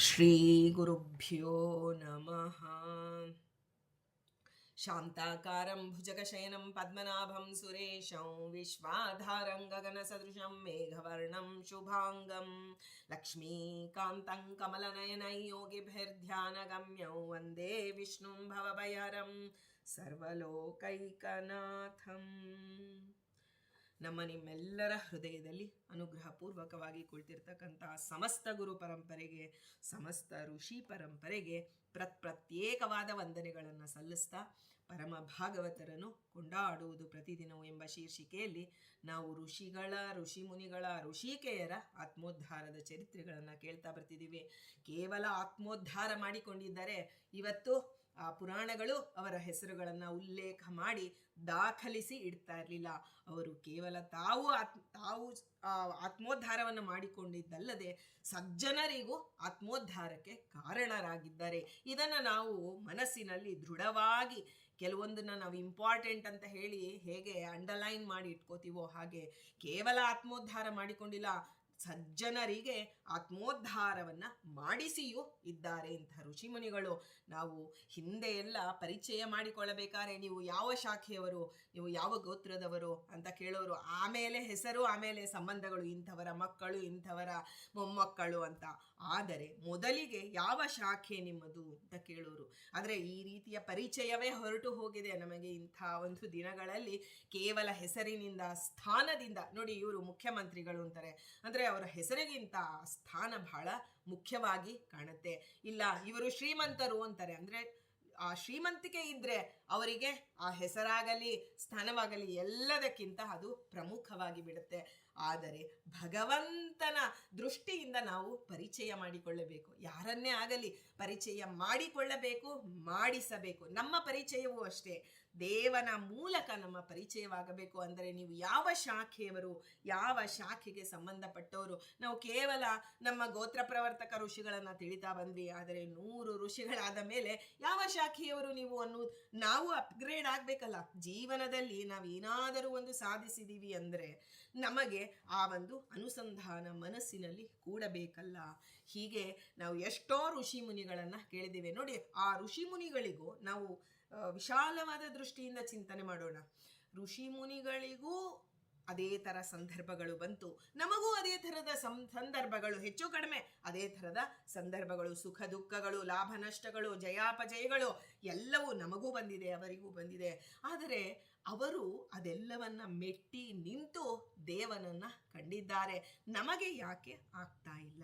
ಶ್ರೀಗುರುಭ್ಯೋ ನಮಃ. ಶಾಂತಾಕಾರಂ ಭುಜಗಶಯನಂ ಪದ್ಮನಾಭಂ ಸುರೇಶಂ ವಿಶ್ವಾಧಾರಂ ಗಗನಸದೃಶಂ ಮೇಘವರ್ಣಂ ಶುಭಾಂಗಂ ಲಕ್ಷ್ಮೀಕಾಂತಂ ಕಮಲನಯನೈ ಯೋಗಿಭಿರ್ಧ್ಯಾನಗಮ್ಯಂ ವಂದೇ ವಿಷ್ಣುಂ ಭವಭಯಹರಂ ಸರ್ವಲೋಕೈಕನಾಥಂ. ನಮ್ಮ ನಿಮ್ಮೆಲ್ಲರ ಹೃದಯದಲ್ಲಿ ಅನುಗ್ರಹಪೂರ್ವಕವಾಗಿ ಕುಳಿತಿರ್ತಕ್ಕಂಥ ಸಮಸ್ತ ಗುರು ಪರಂಪರೆಗೆ, ಸಮಸ್ತ ಋಷಿ ಪರಂಪರೆಗೆ ಪ್ರತ್ಯೇಕವಾದ ವಂದನೆಗಳನ್ನು ಸಲ್ಲಿಸ್ತಾ, ಪರಮ ಭಾಗವತರನ್ನು ಕೊಂಡಾಡುವುದು ಪ್ರತಿದಿನವೂ ಎಂಬ ಶೀರ್ಷಿಕೆಯಲ್ಲಿ ನಾವು ಋಷಿಮುನಿಗಳ ಋಷಿಕೆಯರ ಆತ್ಮೋದ್ಧಾರದ ಚರಿತ್ರೆಗಳನ್ನು ಕೇಳ್ತಾ ಬರ್ತಿದ್ದೀವಿ. ಕೇವಲ ಆತ್ಮೋದ್ಧಾರ ಮಾಡಿಕೊಂಡಿದ್ದರೆ ಇವತ್ತು ಆ ಪುರಾಣಗಳು ಅವರ ಹೆಸರುಗಳನ್ನು ಉಲ್ಲೇಖ ಮಾಡಿ ದಾಖಲಿಸಿ ಇಡ್ತಾ ಇರಲಿಲ್ಲ. ಅವರು ಕೇವಲ ತಾವು ಆತ್ಮೋದ್ಧಾರವನ್ನು ಮಾಡಿಕೊಂಡಿದ್ದಲ್ಲದೆ ಸಜ್ಜನರಿಗೂ ಆತ್ಮೋದ್ಧಾರಕ್ಕೆ ಕಾರಣರಾಗಿದ್ದಾರೆ. ಇದನ್ನು ನಾವು ಮನಸ್ಸಿನಲ್ಲಿ ದೃಢವಾಗಿ ಕೆಲವೊಂದನ್ನು ನಾವು ಇಂಪಾರ್ಟೆಂಟ್ ಅಂತ ಹೇಳಿ ಹೇಗೆ ಅಂಡರ್ಲೈನ್ ಮಾಡಿ ಇಟ್ಕೋತೀವೋ ಹಾಗೆ ಕೇವಲ ಆತ್ಮೋದ್ಧಾರ ಮಾಡಿಕೊಂಡಿಲ್ಲ, ಸಜ್ಜನರಿಗೆ ಆತ್ಮೋದ್ಧಾರವನ್ನು ಮಾಡಿಸಿಯೂ ಇದ್ದಾರೆ ಇಂಥ ಋಷಿಮುನಿಗಳು. ನಾವು ಹಿಂದೆ ಎಲ್ಲ ಪರಿಚಯ ಮಾಡಿಕೊಳ್ಳಬೇಕಾದ್ರೆ ನೀವು ಯಾವ ಶಾಖೆಯವರು, ನೀವು ಯಾವ ಗೋತ್ರದವರು ಅಂತ ಕೇಳೋರು. ಆಮೇಲೆ ಹೆಸರು, ಆಮೇಲೆ ಸಂಬಂಧಗಳು, ಇಂಥವರ ಮಕ್ಕಳು, ಇಂಥವರ ಮೊಮ್ಮಕ್ಕಳು ಅಂತ. ಆದರೆ ಮೊದಲಿಗೆ ಯಾವ ಶಾಖೆ ನಿಮ್ಮದು ಅಂತ ಕೇಳೋರು. ಆದರೆ ಈ ರೀತಿಯ ಪರಿಚಯವೇ ಹೊರಟು ಹೋಗಿದೆ ನಮಗೆ ಇಂಥ ಒಂದು ದಿನಗಳಲ್ಲಿ. ಕೇವಲ ಹೆಸರಿನಿಂದ, ಸ್ಥಾನದಿಂದ, ನೋಡಿ ಇವರು ಮುಖ್ಯಮಂತ್ರಿಗಳು ಅಂತಾರೆ, ಅಂದರೆ ಅವರ ಹೆಸರಿಗಿಂತ ಸ್ಥಾನ ಬಹಳ ಮುಖ್ಯವಾಗಿ ಕಾಣುತ್ತೆ. ಇಲ್ಲ ಇವರು ಶ್ರೀಮಂತರು ಅಂತಾರೆ, ಅಂದರೆ ಆ ಶ್ರೀಮಂತಿಕೆ ಇದ್ದರೆ ಅವರಿಗೆ ಆ ಹೆಸರಾಗಲಿ ಸ್ಥಾನವಾಗಲಿ ಎಲ್ಲದಕ್ಕಿಂತ ಅದು ಪ್ರಮುಖವಾಗಿ ಬಿಡುತ್ತೆ. ಆದರೆ ಭಗವಂತನ ದೃಷ್ಟಿಯಿಂದ ನಾವು ಪರಿಚಯ ಮಾಡಿಕೊಳ್ಳಬೇಕು. ಯಾರನ್ನೇ ಆಗಲಿ ಪರಿಚಯ ಮಾಡಿಕೊಳ್ಳಬೇಕು, ಮಾಡಿಸಬೇಕು. ನಮ್ಮ ಪರಿಚಯವೂ ಅಷ್ಟೇ ದೇವನ ಮೂಲಕ ನಮ್ಮ ಪರಿಚಯವಾಗಬೇಕು. ಅಂದರೆ ನೀವು ಯಾವ ಶಾಖೆಯವರು, ಯಾವ ಶಾಖೆಗೆ ಸಂಬಂಧಪಟ್ಟವರು. ನಾವು ಕೇವಲ ನಮ್ಮ ಗೋತ್ರ ಪ್ರವರ್ತಕ ಋಷಿಗಳನ್ನು ತಿಳಿತಾ ಬಂದ್ವಿ, ಆದರೆ 100 ಋಷಿಗಳಾದ ಮೇಲೆ ಯಾವ ಶಾಖೆಯವರು ನೀವು ಅನ್ನೋದು ನಾವು ಅಪ್ಗ್ರೇಡ್ ಆಗಬೇಕಲ್ಲ. ಜೀವನದಲ್ಲಿ ನಾವೇನಾದರೂ ಒಂದು ಸಾಧಿಸಿದ್ದೀವಿ ಅಂದರೆ ನಮಗೆ ಆ ಒಂದು ಅನುಸಂಧಾನ ಮನಸ್ಸಿನಲ್ಲಿ ಕೂಡಬೇಕಲ್ಲ. ಹೀಗೆ ನಾವು ಎಷ್ಟೋ ಋಷಿ ಮುನಿಗಳನ್ನು ಕೇಳಿದ್ದೇವೆ. ನೋಡಿ, ಆ ಋಷಿ ಮುನಿಗಳಿಗೂ ನಾವು ವಿಶಾಲವಾದ ದೃಷ್ಟಿಯಿಂದ ಚಿಂತನೆ ಮಾಡೋಣ. ಋಷಿ ಮುನಿಗಳಿಗೂ ಅದೇ ಥರ ಸಂದರ್ಭಗಳು ಬಂತು, ನಮಗೂ ಅದೇ ಥರದ ಸಂದರ್ಭಗಳು, ಹೆಚ್ಚು ಕಡಿಮೆ ಅದೇ ಥರದ ಸಂದರ್ಭಗಳು, ಸುಖ ದುಃಖಗಳು, ಲಾಭ ನಷ್ಟಗಳು, ಜಯಾಪಜಯಗಳು ಎಲ್ಲವೂ ನಮಗೂ ಬಂದಿದೆ, ಅವರಿಗೂ ಬಂದಿದೆ. ಆದರೆ ಅವರು ಅದೆಲ್ಲವನ್ನ ಮೆಟ್ಟಿ ನಿಂತು ದೇವನನ್ನು ಕಂಡಿದ್ದಾರೆ. ನಮಗೆ ಯಾಕೆ ಆಗ್ತಾ ಇಲ್ಲ?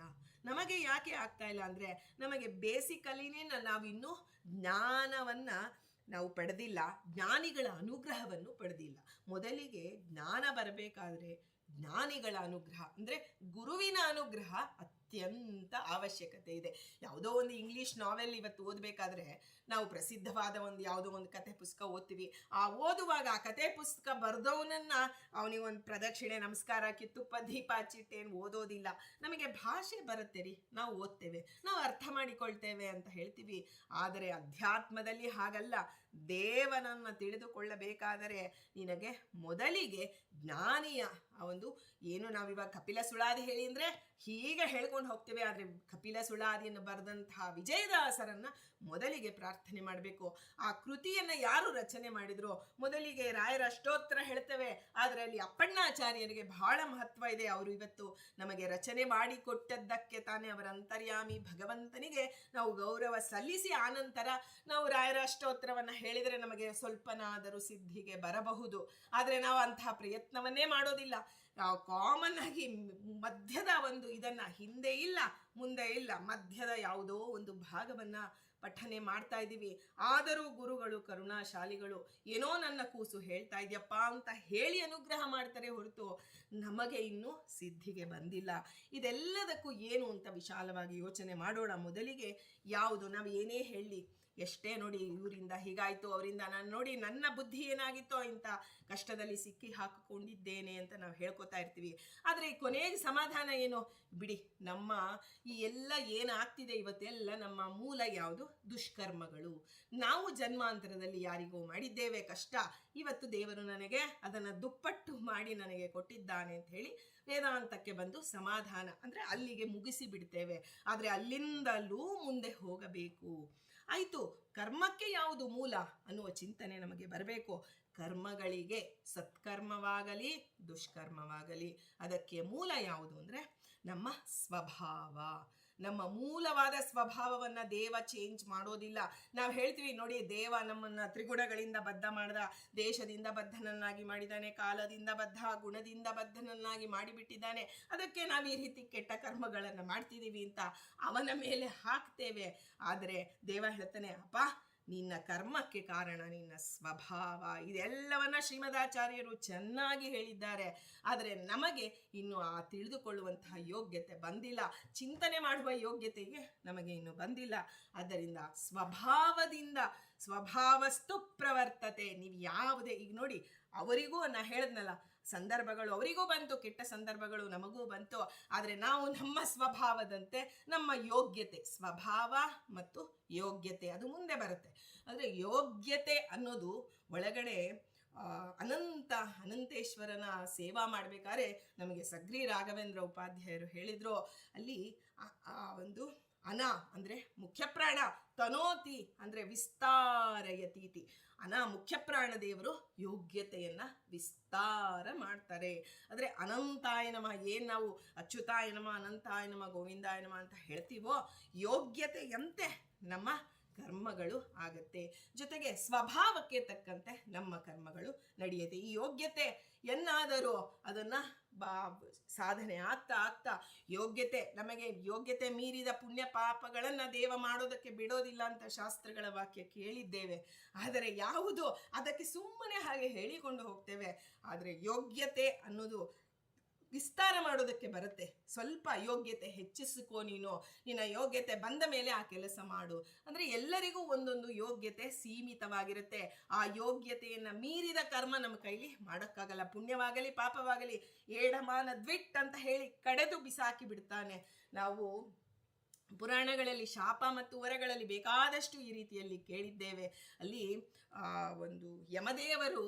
ನಮಗೆ ಯಾಕೆ ಆಗ್ತಾ ಇಲ್ಲ ಅಂದರೆ ನಮಗೆ ಬೇಸಿಕಲಿನೇ ನಾವಿನ್ನೂ ಜ್ಞಾನವನ್ನು ನಾವು ಪಡೆದಿಲ್ಲ, ಜ್ಞಾನಿಗಳ ಅನುಗ್ರಹವನ್ನು ಪಡೆದಿಲ್ಲ. ಮೊದಲಿಗೆ ಜ್ಞಾನ ಬರಬೇಕಾದ್ರೆ ಜ್ಞಾನಿಗಳ ಅನುಗ್ರಹ ಅಂದರೆ ಗುರುವಿನ ಅನುಗ್ರಹ ಅತ್ಯಂತ ಅವಶ್ಯಕತೆ ಇದೆ. ಯಾವುದೋ ಒಂದು ಇಂಗ್ಲೀಷ್ ನಾವೆಲ್ ಇವತ್ತು ಓದಬೇಕಾದ್ರೆ ನಾವು ಪ್ರಸಿದ್ಧವಾದ ಯಾವುದೋ ಒಂದು ಕತೆ ಪುಸ್ತಕ ಓದ್ತೀವಿ. ಆ ಓದುವಾಗ ಆ ಕತೆ ಪುಸ್ತಕ ಬರೆದವನನ್ನು ಅವನಿಗೊಂದು ಪ್ರದಕ್ಷಿಣೆ ನಮಸ್ಕಾರ ಕಿತ್ತುಪ್ಪ ದೀಪ ಹಚ್ಚಿಟ್ಟೇನು ಓದೋದಿಲ್ಲ. ನಮಗೆ ಭಾಷೆ ಬರುತ್ತೆ ರೀ, ನಾವು ಓದ್ತೇವೆ, ನಾವು ಅರ್ಥ ಮಾಡಿಕೊಳ್ತೇವೆ ಅಂತ ಹೇಳ್ತೀವಿ. ಆದರೆ ಅಧ್ಯಾತ್ಮದಲ್ಲಿ ಹಾಗಲ್ಲ. ದೇವನನ್ನು ತಿಳಿದುಕೊಳ್ಳಬೇಕಾದರೆ ನಿನಗೆ ಮೊದಲಿಗೆ ಜ್ಞಾನಿಯ ಒಂದು ಏನು ನಾವಿವಾಗ ಕಪಿಲ ಸುಳಾದಿ ಹೇಳಿ ಅಂದರೆ ಹೀಗೆ ಹೇಳ್ಕೊಂಡು ಹೋಗ್ತೇವೆ. ಆದರೆ ಕಪಿಲ ಸುಳಾದಿಯನ್ನು ಬರೆದಂತಹ ವಿಜಯದಾಸರನ್ನು ಮೊದಲಿಗೆ ಪ್ರಾರ್ಥನೆ ಮಾಡಬೇಕು. ಆ ಕೃತಿಯನ್ನು ಯಾರು ರಚನೆ ಮಾಡಿದ್ರು, ಮೊದಲಿಗೆ ರಾಯರ ಅಷ್ಟೋತ್ತರ ಹೇಳ್ತೇವೆ, ಆದರೆ ಅಲ್ಲಿ ಅಪ್ಪಣ್ಣಾಚಾರ್ಯರಿಗೆ ಬಹಳ ಮಹತ್ವ ಇದೆ. ಅವರು ಇವತ್ತು ನಮಗೆ ರಚನೆ ಮಾಡಿಕೊಟ್ಟದ್ದಕ್ಕೆ ತಾನೇ ಅವರ ಅಂತರ್ಯಾಮಿ ಭಗವಂತನಿಗೆ ನಾವು ಗೌರವ ಸಲ್ಲಿಸಿ ಆನಂತರ ನಾವು ರಾಯರ ಅಷ್ಟೋತ್ತರವನ್ನು ಹೇಳಿದರೆ ನಮಗೆ ಸ್ವಲ್ಪನಾದರೂ ಸಿದ್ಧಿಗೆ ಬರಬಹುದು. ಆದರೆ ನಾವು ಅಂತಹ ಪ್ರಯತ್ನವನ್ನೇ ಮಾಡೋದಿಲ್ಲ. ನಾವು ಕಾಮನ್ ಆಗಿ ಮಧ್ಯದ ಒಂದು ಇದನ್ನು ಹಿಂದೆ ಇಲ್ಲ ಮುಂದೆ ಇಲ್ಲ, ಮಧ್ಯದ ಯಾವುದೋ ಒಂದು ಭಾಗವನ್ನು ಪಠನೆ ಮಾಡ್ತಾ ಇದ್ದೀವಿ. ಆದರೂ ಗುರುಗಳು ಕರುಣಾಶಾಲಿಗಳು ಏನೋ ನನ್ನ ಕೂಸು ಹೇಳ್ತಾ ಇದೆಯಪ್ಪ ಅಂತ ಹೇಳಿ ಅನುಗ್ರಹ ಮಾಡ್ತಾರೆ ಹೊರತು ನಮಗೆ ಇನ್ನೂ ಸಿದ್ಧಿಗೆ ಬಂದಿಲ್ಲ. ಇದೆಲ್ಲದಕ್ಕೂ ಏನು ಅಂತ ವಿಶಾಲವಾಗಿ ಯೋಚನೆ ಮಾಡೋಣ. ಮೊದಲಿಗೆ ಯಾವುದು ನಾವು ಏನೇ ಹೇಳಿ, ಎಷ್ಟೇ ನೋಡಿ ಇವರಿಂದ ಹೀಗಾಯಿತು, ಅವರಿಂದ ನಾನು ನೋಡಿ ನನ್ನ ಬುದ್ಧಿ ಏನಾಗಿತ್ತೋ ಇಂಥ ಕಷ್ಟದಲ್ಲಿ ಸಿಕ್ಕಿ ಹಾಕಿಕೊಂಡಿದ್ದೇನೆ ಅಂತ ನಾವು ಹೇಳ್ಕೊತಾ ಇರ್ತೀವಿ. ಆದರೆ ಕೊನೆಗೆ ಸಮಾಧಾನ ಏನು? ಬಿಡಿ, ನಮ್ಮ ಈ ಎಲ್ಲ ಏನಾಗ್ತಿದೆ ಇವತ್ತೆಲ್ಲ ನಮ್ಮ ಮೂಲ ಯಾವುದು? ದುಷ್ಕರ್ಮಗಳು. ನಾವು ಜನ್ಮಾಂತರದಲ್ಲಿ ಯಾರಿಗೋ ಮಾಡಿದ್ದೇವೆ ಕಷ್ಟ, ಇವತ್ತು ದೇವರು ನನಗೆ ಅದನ್ನು ದುಪ್ಪಟ್ಟು ಮಾಡಿ ನನಗೆ ಕೊಟ್ಟಿದ್ದಾನೆ ಮಾಡಿದ್ದಾನೆ ಅಂತ ಹೇಳಿ ವೇದಾಂತಕ್ಕೆ ಬಂದು ಸಮಾಧಾನ ಅಂದರೆ ಅಲ್ಲಿಗೆ ಮುಗಿಸಿ ಬಿಡ್ತೇವೆ. ಆದರೆ ಅಲ್ಲಿಂದಲೂ ಮುಂದೆ ಹೋಗಬೇಕು. ಆಯಿತು, ಕರ್ಮಕ್ಕೆ ಯಾವುದು ಮೂಲ ಅನ್ನುವ ಚಿಂತನೆ ನಮಗೆ ಬರಬೇಕು. ಕರ್ಮಗಳಿಗೆ ಸತ್ಕರ್ಮವಾಗಲಿ ದುಷ್ಕರ್ಮವಾಗಲಿ ಅದಕ್ಕೆ ಮೂಲ ಯಾವುದು ಅಂದರೆ ನಮ್ಮ ಸ್ವಭಾವ. ನಮ್ಮ ಮೂಲವಾದ ಸ್ವಭಾವವನ್ನು ದೇವ ಚೇಂಜ್ ಮಾಡೋದಿಲ್ಲ. ನಾವು ಹೇಳ್ತೀವಿ ನೋಡಿ, ದೇವ ನಮ್ಮನ್ನು ತ್ರಿಗುಣಗಳಿಂದ ಬದ್ಧ ಮಾಡ್ದ, ದೇಶದಿಂದ ಬದ್ಧನನ್ನಾಗಿ ಮಾಡಿದ್ದಾನೆ, ಕಾಲದಿಂದ ಬದ್ಧ, ಗುಣದಿಂದ ಬದ್ಧನನ್ನಾಗಿ ಮಾಡಿಬಿಟ್ಟಿದ್ದಾನೆ, ಅದಕ್ಕೆ ನಾವು ಈ ರೀತಿ ಕೆಟ್ಟ ಕರ್ಮಗಳನ್ನು ಮಾಡ್ತಿದ್ದೀವಿ ಅಂತ ಅವನ ಮೇಲೆ ಹಾಕ್ತೇವೆ. ಆದರೆ ದೇವ ಹೇಳ್ತಾನೆ, ಅಪ್ಪ ನಿನ್ನ ಕರ್ಮಕ್ಕೆ ಕಾರಣ ನಿನ್ನ ಸ್ವಭಾವ. ಇದೆಲ್ಲವನ್ನ ಶ್ರೀಮದಾಚಾರ್ಯರು ಚೆನ್ನಾಗಿ ಹೇಳಿದ್ದಾರೆ. ಆದರೆ ನಮಗೆ ಇನ್ನು ಆ ತಿಳಿದುಕೊಳ್ಳುವಂತಹ ಯೋಗ್ಯತೆ ಬಂದಿಲ್ಲ, ಚಿಂತನೆ ಮಾಡುವ ಯೋಗ್ಯತೆಗೆ ನಮಗೆ ಇನ್ನು ಬಂದಿಲ್ಲ. ಆದ್ದರಿಂದ ಸ್ವಭಾವದಿಂದ ಸ್ವಭಾವಸ್ತು ಪ್ರವರ್ತತೆ. ನೀವು ಯಾವುದೇ ಈಗ ನೋಡಿ, ಅವರಿಗೂ ನಾ ಹೇಳಿದ್ನಲ್ಲ, ಸಂದರ್ಭಗಳು ಅವರಿಗೂ ಬಂತು, ಕೆಟ್ಟ ಸಂದರ್ಭಗಳು ನಮಗೂ ಬಂತು. ಆದರೆ ನಾವು ನಮ್ಮ ಸ್ವಭಾವದಂತೆ ನಮ್ಮ ಯೋಗ್ಯತೆ, ಸ್ವಭಾವ ಮತ್ತು ಯೋಗ್ಯತೆ ಅದು ಮುಂದೆ ಬರುತ್ತೆ. ಅಂದರೆ ಯೋಗ್ಯತೆ ಅನ್ನೋದು ಒಳಗಡೆ ಅನಂತೇಶ್ವರನ ಸೇವಾ ಮಾಡಬೇಕಾದ್ರೆ ನಮಗೆ ಸಗ್ರಿ ರಾಘವೇಂದ್ರ ಉಪಾಧ್ಯಾಯರು ಹೇಳಿದ್ರು, ಅಲ್ಲಿ ಒಂದು ಅನ ಅಂದರೆ ಮುಖ್ಯಪ್ರಾಣ, ತನೋತಿ ಅಂದರೆ ವಿಸ್ತಾರಯತೀತಿ. ಮುಖ್ಯಪ್ರಾಣ ದೇವರು ಯೋಗ್ಯತೆಯನ್ನು ವಿಸ್ತಾರ ಮಾಡ್ತಾರೆ. ಅಂದರೆ ಅನಂತಾಯ ನಮಃ, ಏನು ನಾವು ಅಚ್ಯುತಾಯ ನಮಃ, ಅನಂತಾಯ ನಮಃ, ಗೋವಿಂದಾಯ ನಮಃ ಅಂತ ಹೇಳ್ತೀವೋ, ಯೋಗ್ಯತೆಯಂತೆ ನಮ್ಮ ಕರ್ಮಗಳು ಆಗತ್ತೆ. ಜೊತೆಗೆ ಸ್ವಭಾವಕ್ಕೆ ತಕ್ಕಂತೆ ನಮ್ಮ ಕರ್ಮಗಳು ನಡೆಯುತ್ತೆ. ಈ ಯೋಗ್ಯತೆ ಎನ್ನಾದರೂ ಅದನ್ನು ಸಾಧನೆ ಆಗ್ತಾ ಆಗ್ತಾ ನಮಗೆ ಯೋಗ್ಯತೆ ಮೀರಿದ ಪುಣ್ಯ ಪಾಪಗಳನ್ನು ದೇವ ಮಾಡೋದಕ್ಕೆ ಬಿಡೋದಿಲ್ಲ ಅಂತ ಶಾಸ್ತ್ರಗಳ ವಾಕ್ಯ ಕೇಳಿದ್ದೇವೆ. ಆದರೆ ಯಾವುದು ಅದಕ್ಕೆ ಸುಮ್ಮನೆ ಹಾಗೆ ಹೇಳಿಕೊಂಡು ಹೋಗ್ತೇವೆ. ಆದರೆ ಯೋಗ್ಯತೆ ಅನ್ನೋದು ವಿಸ್ತಾರ ಮಾಡೋದಕ್ಕೆ ಬರುತ್ತೆ. ಸ್ವಲ್ಪ ಯೋಗ್ಯತೆ ಹೆಚ್ಚಿಸಿಕೋ, ನಿನ್ನ ಯೋಗ್ಯತೆ ಬಂದ ಮೇಲೆ ಆ ಕೆಲಸ ಮಾಡು. ಅಂದರೆ ಎಲ್ಲರಿಗೂ ಒಂದೊಂದು ಯೋಗ್ಯತೆ ಸೀಮಿತವಾಗಿರುತ್ತೆ. ಆ ಯೋಗ್ಯತೆಯನ್ನು ಮೀರಿದ ಕರ್ಮ ನಮ್ಮ ಕೈಲಿ ಮಾಡೋಕ್ಕಾಗಲ್ಲ. ಪುಣ್ಯವಾಗಲಿ ಪಾಪವಾಗಲಿ ಏಡಮಾನ ದ್ವಿಟ್ ಅಂತ ಹೇಳಿ ಕಡೆದು ಬಿಸಾಕಿ ಬಿಡ್ತಾನೆ. ನಾವು ಪುರಾಣಗಳಲ್ಲಿ ಶಾಪ ಮತ್ತು ವರಗಳಲ್ಲಿ ಬೇಕಾದಷ್ಟು ಈ ರೀತಿಯಲ್ಲಿ ಕೇಳಿದ್ದೇವೆ. ಅಲ್ಲಿ ಒಂದು ಯಮದೇವರು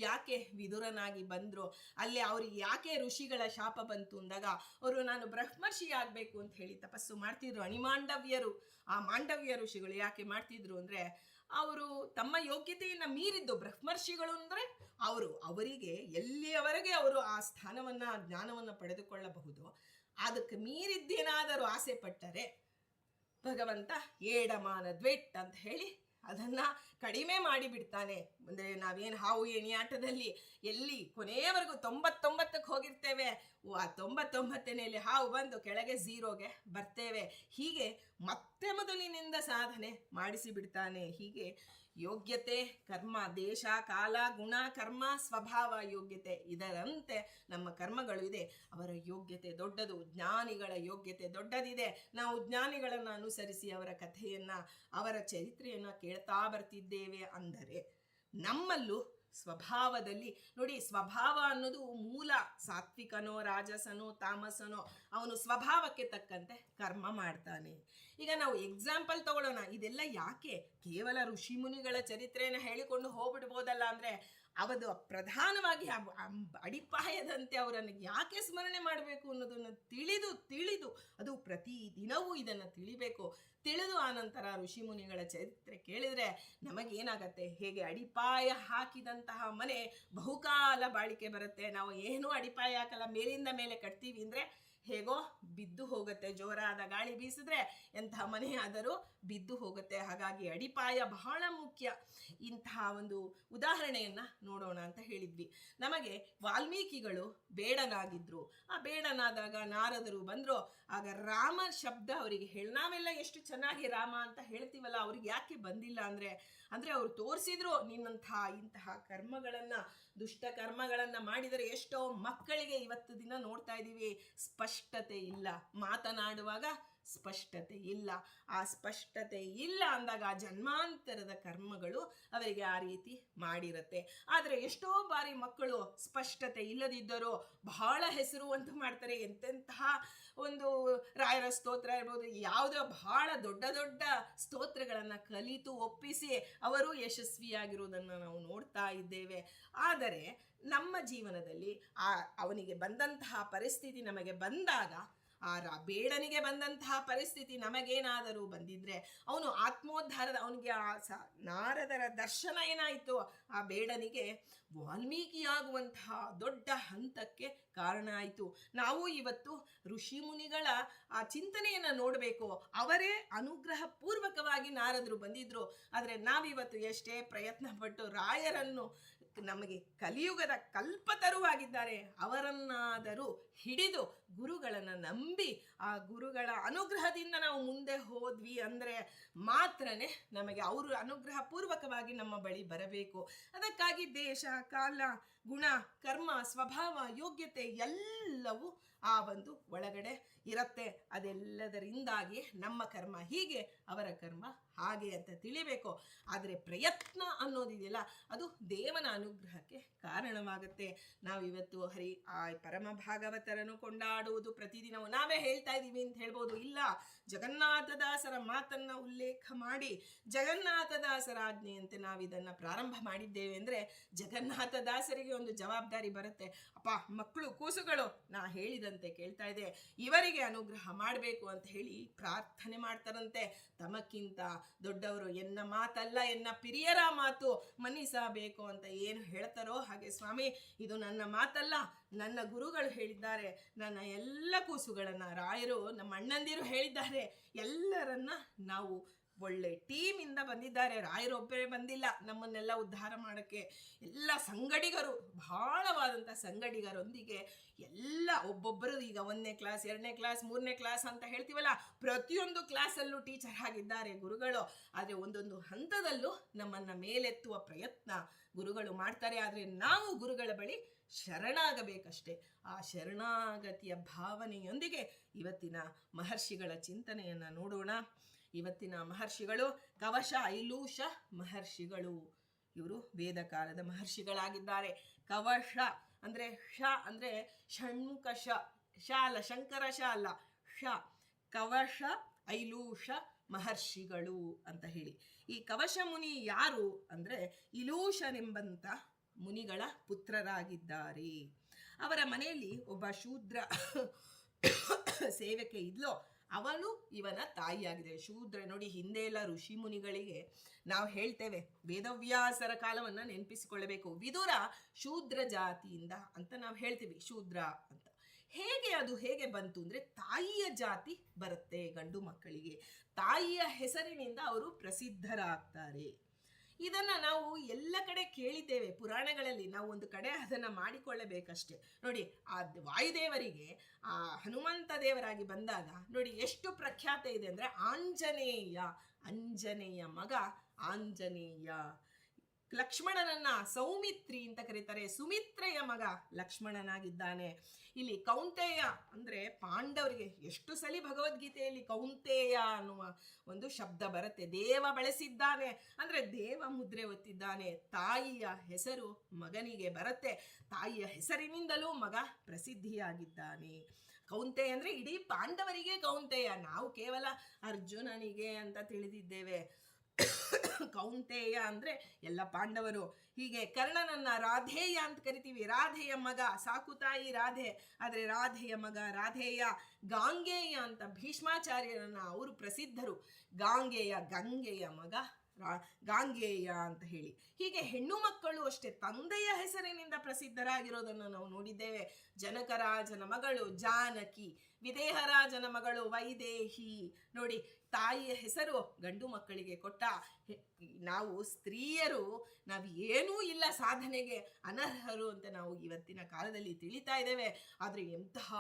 ಯಾಕೆ ವಿದುರನಾಗಿ ಬಂದರು, ಅಲ್ಲಿ ಅವ್ರಿಗೆ ಯಾಕೆ ಋಷಿಗಳ ಶಾಪ ಬಂತು ಅಂದಾಗ ಅವರು ನಾನು ಬ್ರಹ್ಮರ್ಷಿ ಆಗಬೇಕು ಅಂತ ಹೇಳಿ ತಪಸ್ಸು ಮಾಡ್ತಿದ್ರು. ಅಣಿಮಾಂಡವ್ಯರು, ಆ ಮಾಂಡವ್ಯ ಋಷಿಗಳು ಯಾಕೆ ಮಾಡ್ತಿದ್ರು ಅಂದರೆ ಅವರು ತಮ್ಮ ಯೋಗ್ಯತೆಯನ್ನು ಮೀರಿದ್ದು. ಬ್ರಹ್ಮರ್ಷಿಗಳು ಅಂದರೆ ಅವರಿಗೆ ಎಲ್ಲಿಯವರೆಗೆ ಅವರು ಆ ಸ್ಥಾನವನ್ನು ಜ್ಞಾನವನ್ನು ಪಡೆದುಕೊಳ್ಳಬಹುದು, ಅದಕ್ಕೆ ಮೀರಿದ್ದೇನಾದರೂ ಆಸೆ ಪಟ್ಟರೆ ಭಗವಂತ ಏಡಮಾನ ದ್ವೆಟ್ ಅಂತ ಹೇಳಿ ಅದನ್ನು ಕಡಿಮೆ ಮಾಡಿಬಿಡ್ತಾನೆ. ಅಂದರೆ ನಾವೇನು ಹಾವು ಎಣಿಯಾಟದಲ್ಲಿ ಎಲ್ಲಿ ಕೊನೆಯವರೆಗೂ 99ಕ್ಕೆ ಹೋಗಿರ್ತೇವೆ, ಆ 99ನೇಲಿ ಹಾವು ಬಂದು ಕೆಳಗೆ 0ಗೆ ಬರ್ತೇವೆ. ಹೀಗೆ ಮತ್ತೆ ಮೊದಲಿನಿಂದ ಸಾಧನೆ ಮಾಡಿಸಿಬಿಡ್ತಾನೆ. ಹೀಗೆ ಯೋಗ್ಯತೆ, ಕರ್ಮ, ದೇಶ, ಕಾಲ, ಗುಣ, ಕರ್ಮ, ಸ್ವಭಾವ, ಯೋಗ್ಯತೆ ಇದರಂತೆ ನಮ್ಮ ಕರ್ಮಗಳು ಇದೆ. ಅವರ ಯೋಗ್ಯತೆ ದೊಡ್ಡದು, ಜ್ಞಾನಿಗಳ ಯೋಗ್ಯತೆ ದೊಡ್ಡದಿದೆ. ನಾವು ಜ್ಞಾನಿಗಳನ್ನು ಅನುಸರಿಸಿ ಅವರ ಕಥೆಯನ್ನು, ಅವರ ಚರಿತ್ರೆಯನ್ನು ಕೇಳ್ತಾ ಬರ್ತಿದ್ದೇವೆ. ಅಂದರೆ ನಮ್ಮಲ್ಲೂ ಸ್ವಭಾವದಲ್ಲಿ ನೋಡಿ, ಸ್ವಭಾವ ಅನ್ನೋದು ಮೂಲ. ಸಾತ್ವಿಕನೋ ರಾಜಸನೋ ತಾಮಸನೋ ಅವನು ಸ್ವಭಾವಕ್ಕೆ ತಕ್ಕಂತೆ ಕರ್ಮ ಮಾಡ್ತಾನೆ. ಈಗ ನಾವು ಎಕ್ಸಾಂಪಲ್ ತಗೊಳ್ಳೋಣ. ಇದೆಲ್ಲ ಯಾಕೆ? ಕೇವಲ ಋಷಿ ಮುನಿಗಳ ಚರಿತ್ರೆಯನ್ನು ಹೇಳಿಕೊಂಡು ಹೋಗ್ಬಿಡ್ಬೋದಲ್ಲ. ಅಂದರೆ ಅವದು ಪ್ರಧಾನವಾಗಿ ಅಡಿಪಾಯದಂತೆ ಅವರನ್ನು ಯಾಕೆ ಸ್ಮರಣೆ ಮಾಡಬೇಕು ಅನ್ನೋದನ್ನು ತಿಳಿದು ಅದು ಪ್ರತಿದಿನವೂ ಇದನ್ನು ತಿಳಿಬೇಕು. ತಿಳಿದು ಆನಂತರ ಋಷಿ ಮುನಿಗಳ ಚರಿತ್ರೆ ಕೇಳಿದರೆ ನಮಗೇನಾಗತ್ತೆ, ಹೇಗೆ ಅಡಿಪಾಯ ಹಾಕಿದಂತಹ ಮನೆ ಬಹುಕಾಲ ಬಾಳಿಕೆ ಬರುತ್ತೆ. ನಾವು ಏನೂ ಅಡಿಪಾಯ ಹಾಕಲ್ಲ, ಮೇಲಿಂದ ಮೇಲೆ ಕಟ್ತೀವಿ ಅಂದರೆ ಹೇಗೋ ಬಿದ್ದು ಹೋಗುತ್ತೆ. ಜೋರಾದ ಗಾಳಿ ಬೀಸಿದ್ರೆ ಎಂತಹ ಮನೆ ಆದರೂ ಬಿದ್ದು ಹೋಗುತ್ತೆ. ಹಾಗಾಗಿ ಅಡಿಪಾಯ ಬಹಳ ಮುಖ್ಯ. ಇಂತಹ ಒಂದು ಉದಾಹರಣೆಯನ್ನು ನೋಡೋಣ ಅಂತ ಹೇಳಿದ್ವಿ. ನಮಗೆ ವಾಲ್ಮೀಕಿಗಳು ಬೇಡನಾಗಿದ್ರು. ಆ ಬೇಡನಾದಾಗ ನಾರದರು ಬಂದರು. ಆಗ ರಾಮ ಶಬ್ದ ಅವರಿಗೆ ನಾವೆಲ್ಲ ಎಷ್ಟು ಚೆನ್ನಾಗಿ ರಾಮ ಅಂತ ಹೇಳ್ತೀವಲ್ಲ, ಅವ್ರಿಗೆ ಯಾಕೆ ಬಂದಿಲ್ಲ ಅಂದರೆ ಅವರು ತೋರಿಸಿದ್ರು ಇಂತಹ ಕರ್ಮಗಳನ್ನು, ದುಷ್ಟ ಕರ್ಮಗಳನ್ನು ಮಾಡಿದರೆ ಎಷ್ಟೋ ಮಕ್ಕಳಿಗೆ ಇವತ್ತು ದಿನ ನೋಡ್ತಾ ಇದ್ದೀವಿ, ಸ್ಪಷ್ಟತೆ ಇಲ್ಲ. ಮಾತನಾಡುವಾಗ ಸ್ಪಷ್ಟತೆ ಇಲ್ಲ. ಆ ಸ್ಪಷ್ಟತೆ ಇಲ್ಲ ಅಂದಾಗ ಆ ಜನ್ಮಾಂತರದ ಕರ್ಮಗಳು ಅವರಿಗೆ ಆ ರೀತಿ ಮಾಡಿರುತ್ತೆ. ಆದರೆ ಎಷ್ಟೋ ಬಾರಿ ಮಕ್ಕಳು ಸ್ಪಷ್ಟತೆ ಇಲ್ಲದಿದ್ದರೂ ಬಹಳ ಹೆಸರುವಂತ ಮಾಡ್ತಾರೆ. ಎಂತೆಂತಹ ಒಂದು ರಾಯರ ಸ್ತೋತ್ರ ಇರ್ಬೋದು, ಯಾವುದೋ ಬಹಳ ದೊಡ್ಡ ದೊಡ್ಡ ಸ್ತೋತ್ರಗಳನ್ನು ಕಲಿತು ಒಪ್ಪಿಸಿ ಅವರು ಯಶಸ್ವಿಯಾಗಿರುವುದನ್ನು ನಾವು ನೋಡ್ತಾ ಇದ್ದೇವೆ. ಆದರೆ ನಮ್ಮ ಜೀವನದಲ್ಲಿ ಅವನಿಗೆ ಬಂದಂತಹ ಪರಿಸ್ಥಿತಿ ನಮಗೆ ಬಂದಾಗ, ಬೇಡನಿಗೆ ಬಂದಂತಹ ಪರಿಸ್ಥಿತಿ ನಮಗೇನಾದರೂ ಬಂದಿದ್ರೆ, ಅವನು ಆತ್ಮೋದ್ಧಾರದ, ಅವನಿಗೆ ನಾರದರ ದರ್ಶನ ಏನಾಯಿತು, ಆ ಬೇಡನಿಗೆ ವಾಲ್ಮೀಕಿಯಾಗುವಂತಹ ದೊಡ್ಡ ಹಂತಕ್ಕೆ ಕಾರಣ ಆಯಿತು. ನಾವು ಇವತ್ತು ಋಷಿ ಮುನಿಗಳ ಆ ಚಿಂತನೆಯನ್ನು ನೋಡಬೇಕು. ಅವರೇ ಅನುಗ್ರಹ ಪೂರ್ವಕವಾಗಿ ನಾರದರು ಬಂದಿದ್ರು. ಆದರೆ ನಾವಿವತ್ತು ಎಷ್ಟೇ ಪ್ರಯತ್ನ ಪಟ್ಟು ರಾಯರನ್ನು, ನಮಗೆ ಕಲಿಯುಗದ ಕಲ್ಪತರುವಾಗಿದ್ದಾರೆ, ಅವರನ್ನಾದರೂ ಹಿಡಿದು ಗುರುಗಳನ್ನು ನಂಬಿ ಆ ಗುರುಗಳ ಅನುಗ್ರಹದಿಂದ ನಾವು ಮುಂದೆ ಹೋದ್ವಿ ಅಂದರೆ ಮಾತ್ರನೇ ನಮಗೆ ಅವರು ಅನುಗ್ರಹ ಪೂರ್ವಕವಾಗಿ ನಮ್ಮ ಬಳಿ ಬರಬೇಕು. ಅದಕ್ಕಾಗಿ ದೇಶ, ಕಾಲ, ಗುಣ, ಕರ್ಮ, ಸ್ವಭಾವ, ಯೋಗ್ಯತೆ ಎಲ್ಲವೂ ಆ ಒಂದು ಒಳಗಡೆ ಇರುತ್ತೆ. ಅದೆಲ್ಲದರಿಂದಾಗಿ ನಮ್ಮ ಕರ್ಮ ಹೀಗೆ, ಅವರ ಕರ್ಮ ಹಾಗೆ ಅಂತ ತಿಳಿಬೇಕು. ಆದರೆ ಪ್ರಯತ್ನ ಅನ್ನೋದಿದೆಯಲ್ಲ, ಅದು ದೇವನ ಅನುಗ್ರಹಕ್ಕೆ ಕಾರಣವಾಗುತ್ತೆ. ನಾವಿವತ್ತು ಪರಮ ಭಾಗವತರನ್ನು ಕೊಂಡಾಡುವುದು ಪ್ರತಿದಿನವೂ ನಾವೇ ಹೇಳ್ತಾ ಇದ್ದೀವಿ ಅಂತ ಹೇಳ್ಬೋದು. ಇಲ್ಲ, ಜಗನ್ನಾಥದಾಸರ ಮಾತನ್ನ ಉಲ್ಲೇಖ ಮಾಡಿ ಜಗನ್ನಾಥದಾಸರ ಆಜ್ಞೆಯಂತೆ ನಾವಿದನ್ನು ಪ್ರಾರಂಭ ಮಾಡಿದ್ದೇವೆ ಅಂದರೆ ಜಗನ್ನಾಥದಾಸರಿಗೆ ಒಂದು ಜವಾಬ್ದಾರಿ ಬರುತ್ತೆ. ಅಪ್ಪ, ಮಕ್ಕಳು, ಕೂಸುಗಳು ನಾ ಹೇಳಿದಂತೆ ಕೇಳ್ತಾ ಇದೆ, ಇವರಿಗೆ ಅನುಗ್ರಹ ಮಾಡಬೇಕು ಅಂತ ಹೇಳಿ ಪ್ರಾರ್ಥನೆ ಮಾಡ್ತಾರಂತೆ. ತಮಕ್ಕಿಂತ ದೊಡ್ಡವರು ಎನ್ನ ಮಾತಲ್ಲ, ಎನ್ನ ಪಿರಿಯರ ಮಾತು ಮನ್ನಿಸಬೇಕು ಅಂತ ಏನು ಹೇಳ್ತಾರೋ ಹಾಗೆ ಸ್ವಾಮಿ, ಇದು ನನ್ನ ಮಾತಲ್ಲ, ನನ್ನ ಗುರುಗಳು ಹೇಳಿದ್ದಾರೆ. ನನ್ನ ಎಲ್ಲ ಕೂಸುಗಳನ್ನು ರಾಯರು, ನಮ್ಮ ಅಣ್ಣಂದಿರು ಹೇಳಿದ್ದಾರೆ. ಎಲ್ಲರನ್ನ ನಾವು ಒಳ್ಳೆ ಟೀಮಿಂದ ಬಂದಿದ್ದಾರೆ. ರಾಯರೊಬ್ಬರೇ ಬಂದಿಲ್ಲ ನಮ್ಮನ್ನೆಲ್ಲ ಉದ್ಧಾರ ಮಾಡೋಕ್ಕೆ. ಎಲ್ಲ ಸಂಗಡಿಗರು, ಬಹಳವಾದಂಥ ಸಂಗಡಿಗರೊಂದಿಗೆ ಎಲ್ಲ ಒಬ್ಬೊಬ್ಬರು, ಈಗ 1ನೇ ಕ್ಲಾಸ್, 2ನೇ ಕ್ಲಾಸ್, 3ನೇ ಕ್ಲಾಸ್ ಅಂತ ಹೇಳ್ತೀವಲ್ಲ, ಪ್ರತಿಯೊಂದು ಕ್ಲಾಸಲ್ಲೂ ಟೀಚರ್ ಆಗಿದ್ದಾರೆ ಗುರುಗಳು. ಆದರೆ ಒಂದೊಂದು ಹಂತದಲ್ಲೂ ನಮ್ಮನ್ನು ಮೇಲೆತ್ತುವ ಪ್ರಯತ್ನ ಗುರುಗಳು ಮಾಡ್ತಾರೆ. ಆದರೆ ನಾವು ಗುರುಗಳ ಬಳಿ ಶರಣಾಗಬೇಕಷ್ಟೇ. ಆ ಶರಣಾಗತಿಯ ಭಾವನೆಯೊಂದಿಗೆ ಇವತ್ತಿನ ಮಹರ್ಷಿಗಳ ಚಿಂತನೆಯನ್ನು ನೋಡೋಣ. ಇವತ್ತಿನ ಮಹರ್ಷಿಗಳು ಕವಶ ಐಲೂಷ ಮಹರ್ಷಿಗಳು. ಇವರು ವೇದ ಕಾಲದ ಮಹರ್ಷಿಗಳಾಗಿದ್ದಾರೆ. ಕವಶ ಅಂದರೆ ಶ ಅಂದರೆ ಷಣ್ಮುಖ ಶ ಅಲ್ಲ, ಶಂಕರ ಶ ಅಲ್ಲ, ಶ. ಕವಶ ಐಲೂಷ ಮಹರ್ಷಿಗಳು ಅಂತ ಹೇಳಿ. ಈ ಕವಶ ಮುನಿ ಯಾರು ಅಂದರೆ ಇಲೂಷನೆಂಬಂಥ ಮುನಿಗಳ ಪುತ್ರರಾಗಿದ್ದಾರೆ. ಅವರ ಮನೆಯಲ್ಲಿ ಒಬ್ಬ ಶೂದ್ರ ಸೇವಕೆ ಇದ್ಲೋ, ಅವನು ಇವನ ತಾಯಿಯಾಗಿದೆ. ಶೂದ್ರ ನೋಡಿ, ಹಿಂದೆ ಎಲ್ಲ ಋಷಿ ಮುನಿಗಳಿಗೆ ನಾವು ಹೇಳ್ತೇವೆ, ವೇದವ್ಯಾಸರ ಕಾಲವನ್ನು ನೆನಪಿಸಿಕೊಳ್ಳಬೇಕು. ವಿದುರ ಶೂದ್ರ ಜಾತಿಯಿಂದ ಅಂತ ನಾವು ಹೇಳ್ತೀವಿ, ಶೂದ್ರ ಅಂತ. ಹೇಗೆ ಬಂತು ಅಂದರೆ, ತಾಯಿಯ ಜಾತಿ ಬರುತ್ತೆ ಗಂಡು ಮಕ್ಕಳಿಗೆ. ತಾಯಿಯ ಹೆಸರಿನಿಂದ ಅವರು ಪ್ರಸಿದ್ಧರಾಗ್ತಾರೆ. ಇದನ್ನು ನಾವು ಎಲ್ಲ ಕಡೆ ಕೇಳಿದ್ದೇವೆ ಪುರಾಣಗಳಲ್ಲಿ. ನಾವು ಒಂದು ಕಡೆ ಅದನ್ನು ಮಾಡಿಕೊಳ್ಳಬೇಕಷ್ಟೆ. ನೋಡಿ, ಆ ವಾಯುದೇವರಿಗೆ ಆ ಹನುಮಂತ ದೇವರಾಗಿ ಬಂದಾಗ ನೋಡಿ ಎಷ್ಟು ಪ್ರಖ್ಯಾತೆ ಇದೆ ಅಂದರೆ, ಅಂಜನೇಯ ಮಗ ಆಂಜನೇಯ. ಲಕ್ಷ್ಮಣನನ್ನ ಸೌಮಿತ್ರಿ ಅಂತ ಕರೀತಾರೆ. ಸುಮಿತ್ರೆಯ ಮಗ ಲಕ್ಷ್ಮಣನಾಗಿದ್ದಾನೆ. ಇಲ್ಲಿ ಕೌಂತೆಯ ಅಂದರೆ ಪಾಂಡವರಿಗೆ ಎಷ್ಟು ಸಲಿ ಭಗವದ್ಗೀತೆಯಲ್ಲಿ ಕೌಂತೆಯ ಅನ್ನುವ ಒಂದು ಶಬ್ದ ಬರುತ್ತೆ. ದೇವ ಬಳಸಿದ್ದಾನೆ ಅಂದರೆ ದೇವ ಮುದ್ರೆ ಒತ್ತಿದ್ದಾನೆ. ತಾಯಿಯ ಹೆಸರು ಮಗನಿಗೆ ಬರುತ್ತೆ. ತಾಯಿಯ ಹೆಸರಿನಿಂದಲೂ ಮಗ ಪ್ರಸಿದ್ಧಿಯಾಗಿದ್ದಾನೆ. ಕೌಂತೆಯ ಅಂದರೆ ಇಡೀ ಪಾಂಡವರಿಗೆ ಕೌಂತೆಯ. ನಾವು ಕೇವಲ ಅರ್ಜುನನಿಗೆ ಅಂತ ತಿಳಿದಿದ್ದೇವೆ. ಕೌಂತೆಯ ಅಂದರೆ ಎಲ್ಲ ಪಾಂಡವರು. ಹೀಗೆ ಕರ್ಣನನ್ನ ರಾಧೇಯ ಅಂತ ಕರಿತೀವಿ. ರಾಧೆಯ ಮಗ, ಸಾಕು ತಾಯಿ ರಾಧೆ, ಆದರೆ ರಾಧೆಯ ಮಗ ರಾಧೇಯ. ಗಾಂಗೇಯ ಅಂತ ಭೀಷ್ಮಾಚಾರ್ಯರನ್ನ ಅವರು ಪ್ರಸಿದ್ಧರು. ಗಂಗೆಯ ಮಗ ಗಾಂಗೇಯ ಅಂತ ಹೇಳಿ. ಹೀಗೆ ಹೆಣ್ಣು ಮಕ್ಕಳು ಅಷ್ಟೇ ತಂದೆಯ ಹೆಸರಿನಿಂದ ಪ್ರಸಿದ್ಧರಾಗಿರೋದನ್ನು ನಾವು ನೋಡಿದ್ದೇವೆ. ಜನಕರಾಜನ ಮಗಳು ಜಾನಕಿ, ವಿದೇಹರಾಜನ ಮಗಳು ವೈದೇಹಿ. ನೋಡಿ, ತಾಯಿಯ ಹೆಸರು ಗಂಡು ಮಕ್ಕಳಿಗೆ ಕೊಟ್ಟ. ನಾವು ಸ್ತ್ರೀಯರು ನಾವು ಏನೂ ಇಲ್ಲ ಸಾಧನೆಗೆ, ಅನರ್ಹರು ಅಂತ ನಾವು ಇವತ್ತಿನ ಕಾಲದಲ್ಲಿ ತಿಳಿತಾ ಇದ್ದೇವೆ. ಆದರೆ ಎಂತಹ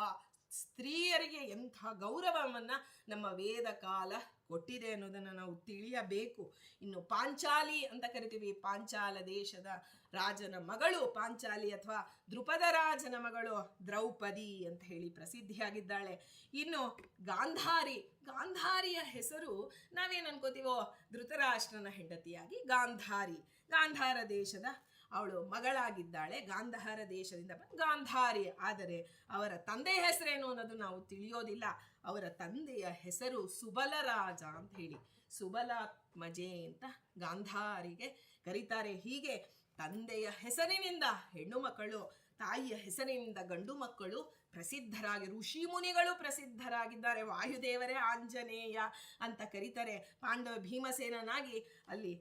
ಸ್ತ್ರೀಯರಿಗೆ ಎಂಥ ಗೌರವವನ್ನು ನಮ್ಮ ವೇದ ಕಾಲ ಕೊಟ್ಟಿದೆ ಅನ್ನೋದನ್ನು ನಾವು ತಿಳಿಯಬೇಕು. ಇನ್ನು ಪಾಂಚಾಲಿ ಅಂತ ಕರಿತೀವಿ, ಪಾಂಚಾಲ ದೇಶದ ರಾಜನ ಮಗಳು ಪಾಂಚಾಲಿ ಅಥವಾ ದ್ರುಪದ ರಾಜನ ಮಗಳು ದ್ರೌಪದಿ ಅಂತ ಹೇಳಿ ಪ್ರಸಿದ್ಧಿಯಾಗಿದ್ದಾಳೆ. ಇನ್ನು ಗಾಂಧಾರಿ, ಗಾಂಧಾರಿಯ ಹೆಸರು ನಾವೇನು ಅನ್ಕೋತೀವೋ, ಧೃತರಾಷ್ಟ್ರನ ಹೆಂಡತಿಯಾಗಿ ಗಾಂಧಾರಿ, ಗಾಂಧಾರ ದೇಶದ ಅವಳು ಮಗಳಾಗಿದ್ದಾಳೆ. ಗಾಂಧಾರ ದೇಶದಿಂದ ಗಾಂಧಾರಿ. ಆದರೆ ಅವರ ತಂದೆಯ ಹೆಸರೇನು ಅನ್ನೋದು ನಾವು ತಿಳಿಯೋದಿಲ್ಲ. ಅವರ ತಂದೆಯ ಹೆಸರು ಸುಬಲರಾಜ ಅಂತ ಹೇಳಿ, ಸುಬಲಾತ್ಮಜೆ ಅಂತ ಗಾಂಧಾರಿಗೆ ಕರೀತಾರೆ. ಹೀಗೆ ತಂದೆಯ ಹೆಸರಿನಿಂದ ಹೆಣ್ಣು ಮಕ್ಕಳು, ತಾಯಿಯ ಹೆಸರಿನಿಂದ ಗಂಡು ಮಕ್ಕಳು ಪ್ರಸಿದ್ಧರಾಗಿ, ಋಷಿ ಮುನಿಗಳು ಪ್ರಸಿದ್ಧರಾಗಿದ್ದಾರೆ. ವಾಯುದೇವರೇ ಆಂಜನೇಯ ಅಂತ ಕರೀತಾರೆ. ಪಾಂಡವ ಭೀಮಸೇನನಾಗಿ ಅಲ್ಲಿ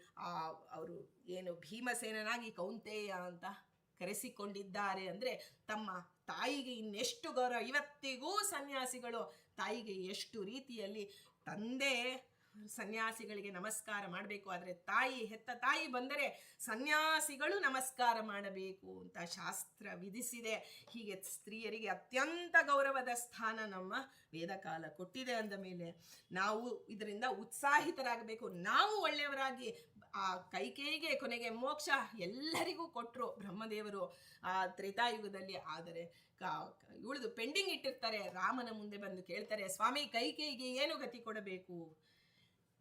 ಅವರು ಏನು ಭೀಮಸೇನನಾಗಿ ಕೌಂತೆಯ ಅಂತ ಕರೆಸಿಕೊಂಡಿದ್ದಾರೆ. ಅಂದರೆ ತಮ್ಮ ತಾಯಿಗೆ ಇನ್ನೆಷ್ಟು ಗೌರವ. ಇವತ್ತಿಗೂ ಸನ್ಯಾಸಿಗಳು ತಾಯಿಗೆ ಎಷ್ಟು ರೀತಿಯಲ್ಲಿ, ತಂದೆ ಸನ್ಯಾಸಿಗಳಿಗೆ ನಮಸ್ಕಾರ ಮಾಡಬೇಕು, ಆದರೆ ತಾಯಿ, ಹೆತ್ತ ತಾಯಿ ಬಂದರೆ ಸನ್ಯಾಸಿಗಳು ನಮಸ್ಕಾರ ಮಾಡಬೇಕು ಅಂತ ಶಾಸ್ತ್ರ ವಿಧಿಸಿದೆ. ಹೀಗೆ ಸ್ತ್ರೀಯರಿಗೆ ಅತ್ಯಂತ ಗೌರವದ ಸ್ಥಾನ ನಮ್ಮ ವೇದಕಾಲ ಕೊಟ್ಟಿದೆ. ಅಂದ ಮೇಲೆ ನಾವು ಇದರಿಂದ ಉತ್ಸಾಹಿತರಾಗಬೇಕು. ನಾವು ಒಳ್ಳೆಯವರಾಗಿ, ಆ ಕೈಕೇಯಿಗೆ ಕೊನೆಗೆ ಮೋಕ್ಷ ಎಲ್ಲರಿಗೂ ಕೊಟ್ಟರು ಬ್ರಹ್ಮದೇವರು ಆ ತ್ರೇತಾಯುಗದಲ್ಲಿ. ಆದರೆ ಉಳಿದು ಪೆಂಡಿಂಗ್ ಇಟ್ಟಿರ್ತಾರೆ. ರಾಮನ ಮುಂದೆ ಬಂದು ಕೇಳ್ತಾರೆ, ಸ್ವಾಮಿ ಕೈಕೇಯಿಗೆ ಏನು ಗತಿ ಕೊಡಬೇಕು?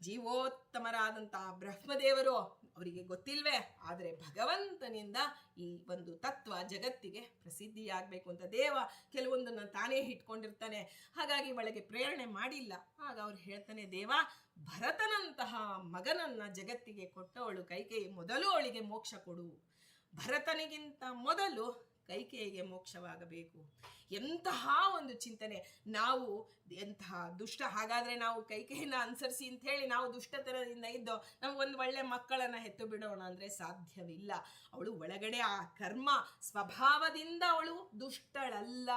ಜೀವೋತ್ತಮರಾದಂತಹ ಬ್ರಹ್ಮದೇವರು ಅವರಿಗೆ ಗೊತ್ತಿಲ್ವೇ? ಆದರೆ ಭಗವಂತನಿಂದ ಈ ಒಂದು ತತ್ವ ಜಗತ್ತಿಗೆ ಪ್ರಸಿದ್ಧಿಯಾಗಬೇಕು ಅಂತ ದೇವ ಕೆಲವೊಂದನ್ನು ತಾನೇ ಇಟ್ಕೊಂಡಿರ್ತಾನೆ. ಹಾಗಾಗಿ ಒಳಗೆ ಪ್ರೇರಣೆ ಮಾಡಿಲ್ಲ. ಆಗ ಅವ್ರು ಹೇಳ್ತಾನೆ, ದೇವ ಭರತನಂತಹ ಮಗನನ್ನ ಜಗತ್ತಿಗೆ ಕೊಟ್ಟವಳು ಕೈಕೇಯಿ, ಮೊದಲು ಅವಳಿಗೆ ಮೋಕ್ಷ ಕೊಡು. ಭರತನಿಗಿಂತ ಮೊದಲು ಕೈಕೇಯಿಗೆ ಮೋಕ್ಷವಾಗಬೇಕು. ಎಂತಹ ಒಂದು ಚಿಂತನೆ. ನಾವು ಎಂತಹ ದುಷ್ಟ, ಹಾಗಾದರೆ ನಾವು ಕೈಕೇಯಿನ ಅನುಸರಿಸಿ ಅಂತ ಹೇಳಿ ನಾವು ದುಷ್ಟತನದಿಂದ ಇದ್ದೋ ನಮಗೊಂದು ಒಳ್ಳೆ ಮಕ್ಕಳನ್ನು ಹೆತ್ತು ಬಿಡೋಣ ಅಂದರೆ ಸಾಧ್ಯವಿಲ್ಲ. ಅವಳು ಒಳಗಡೆ ಆ ಕರ್ಮ ಸ್ವಭಾವದಿಂದ ಅವಳು ದುಷ್ಟಳಲ್ಲ,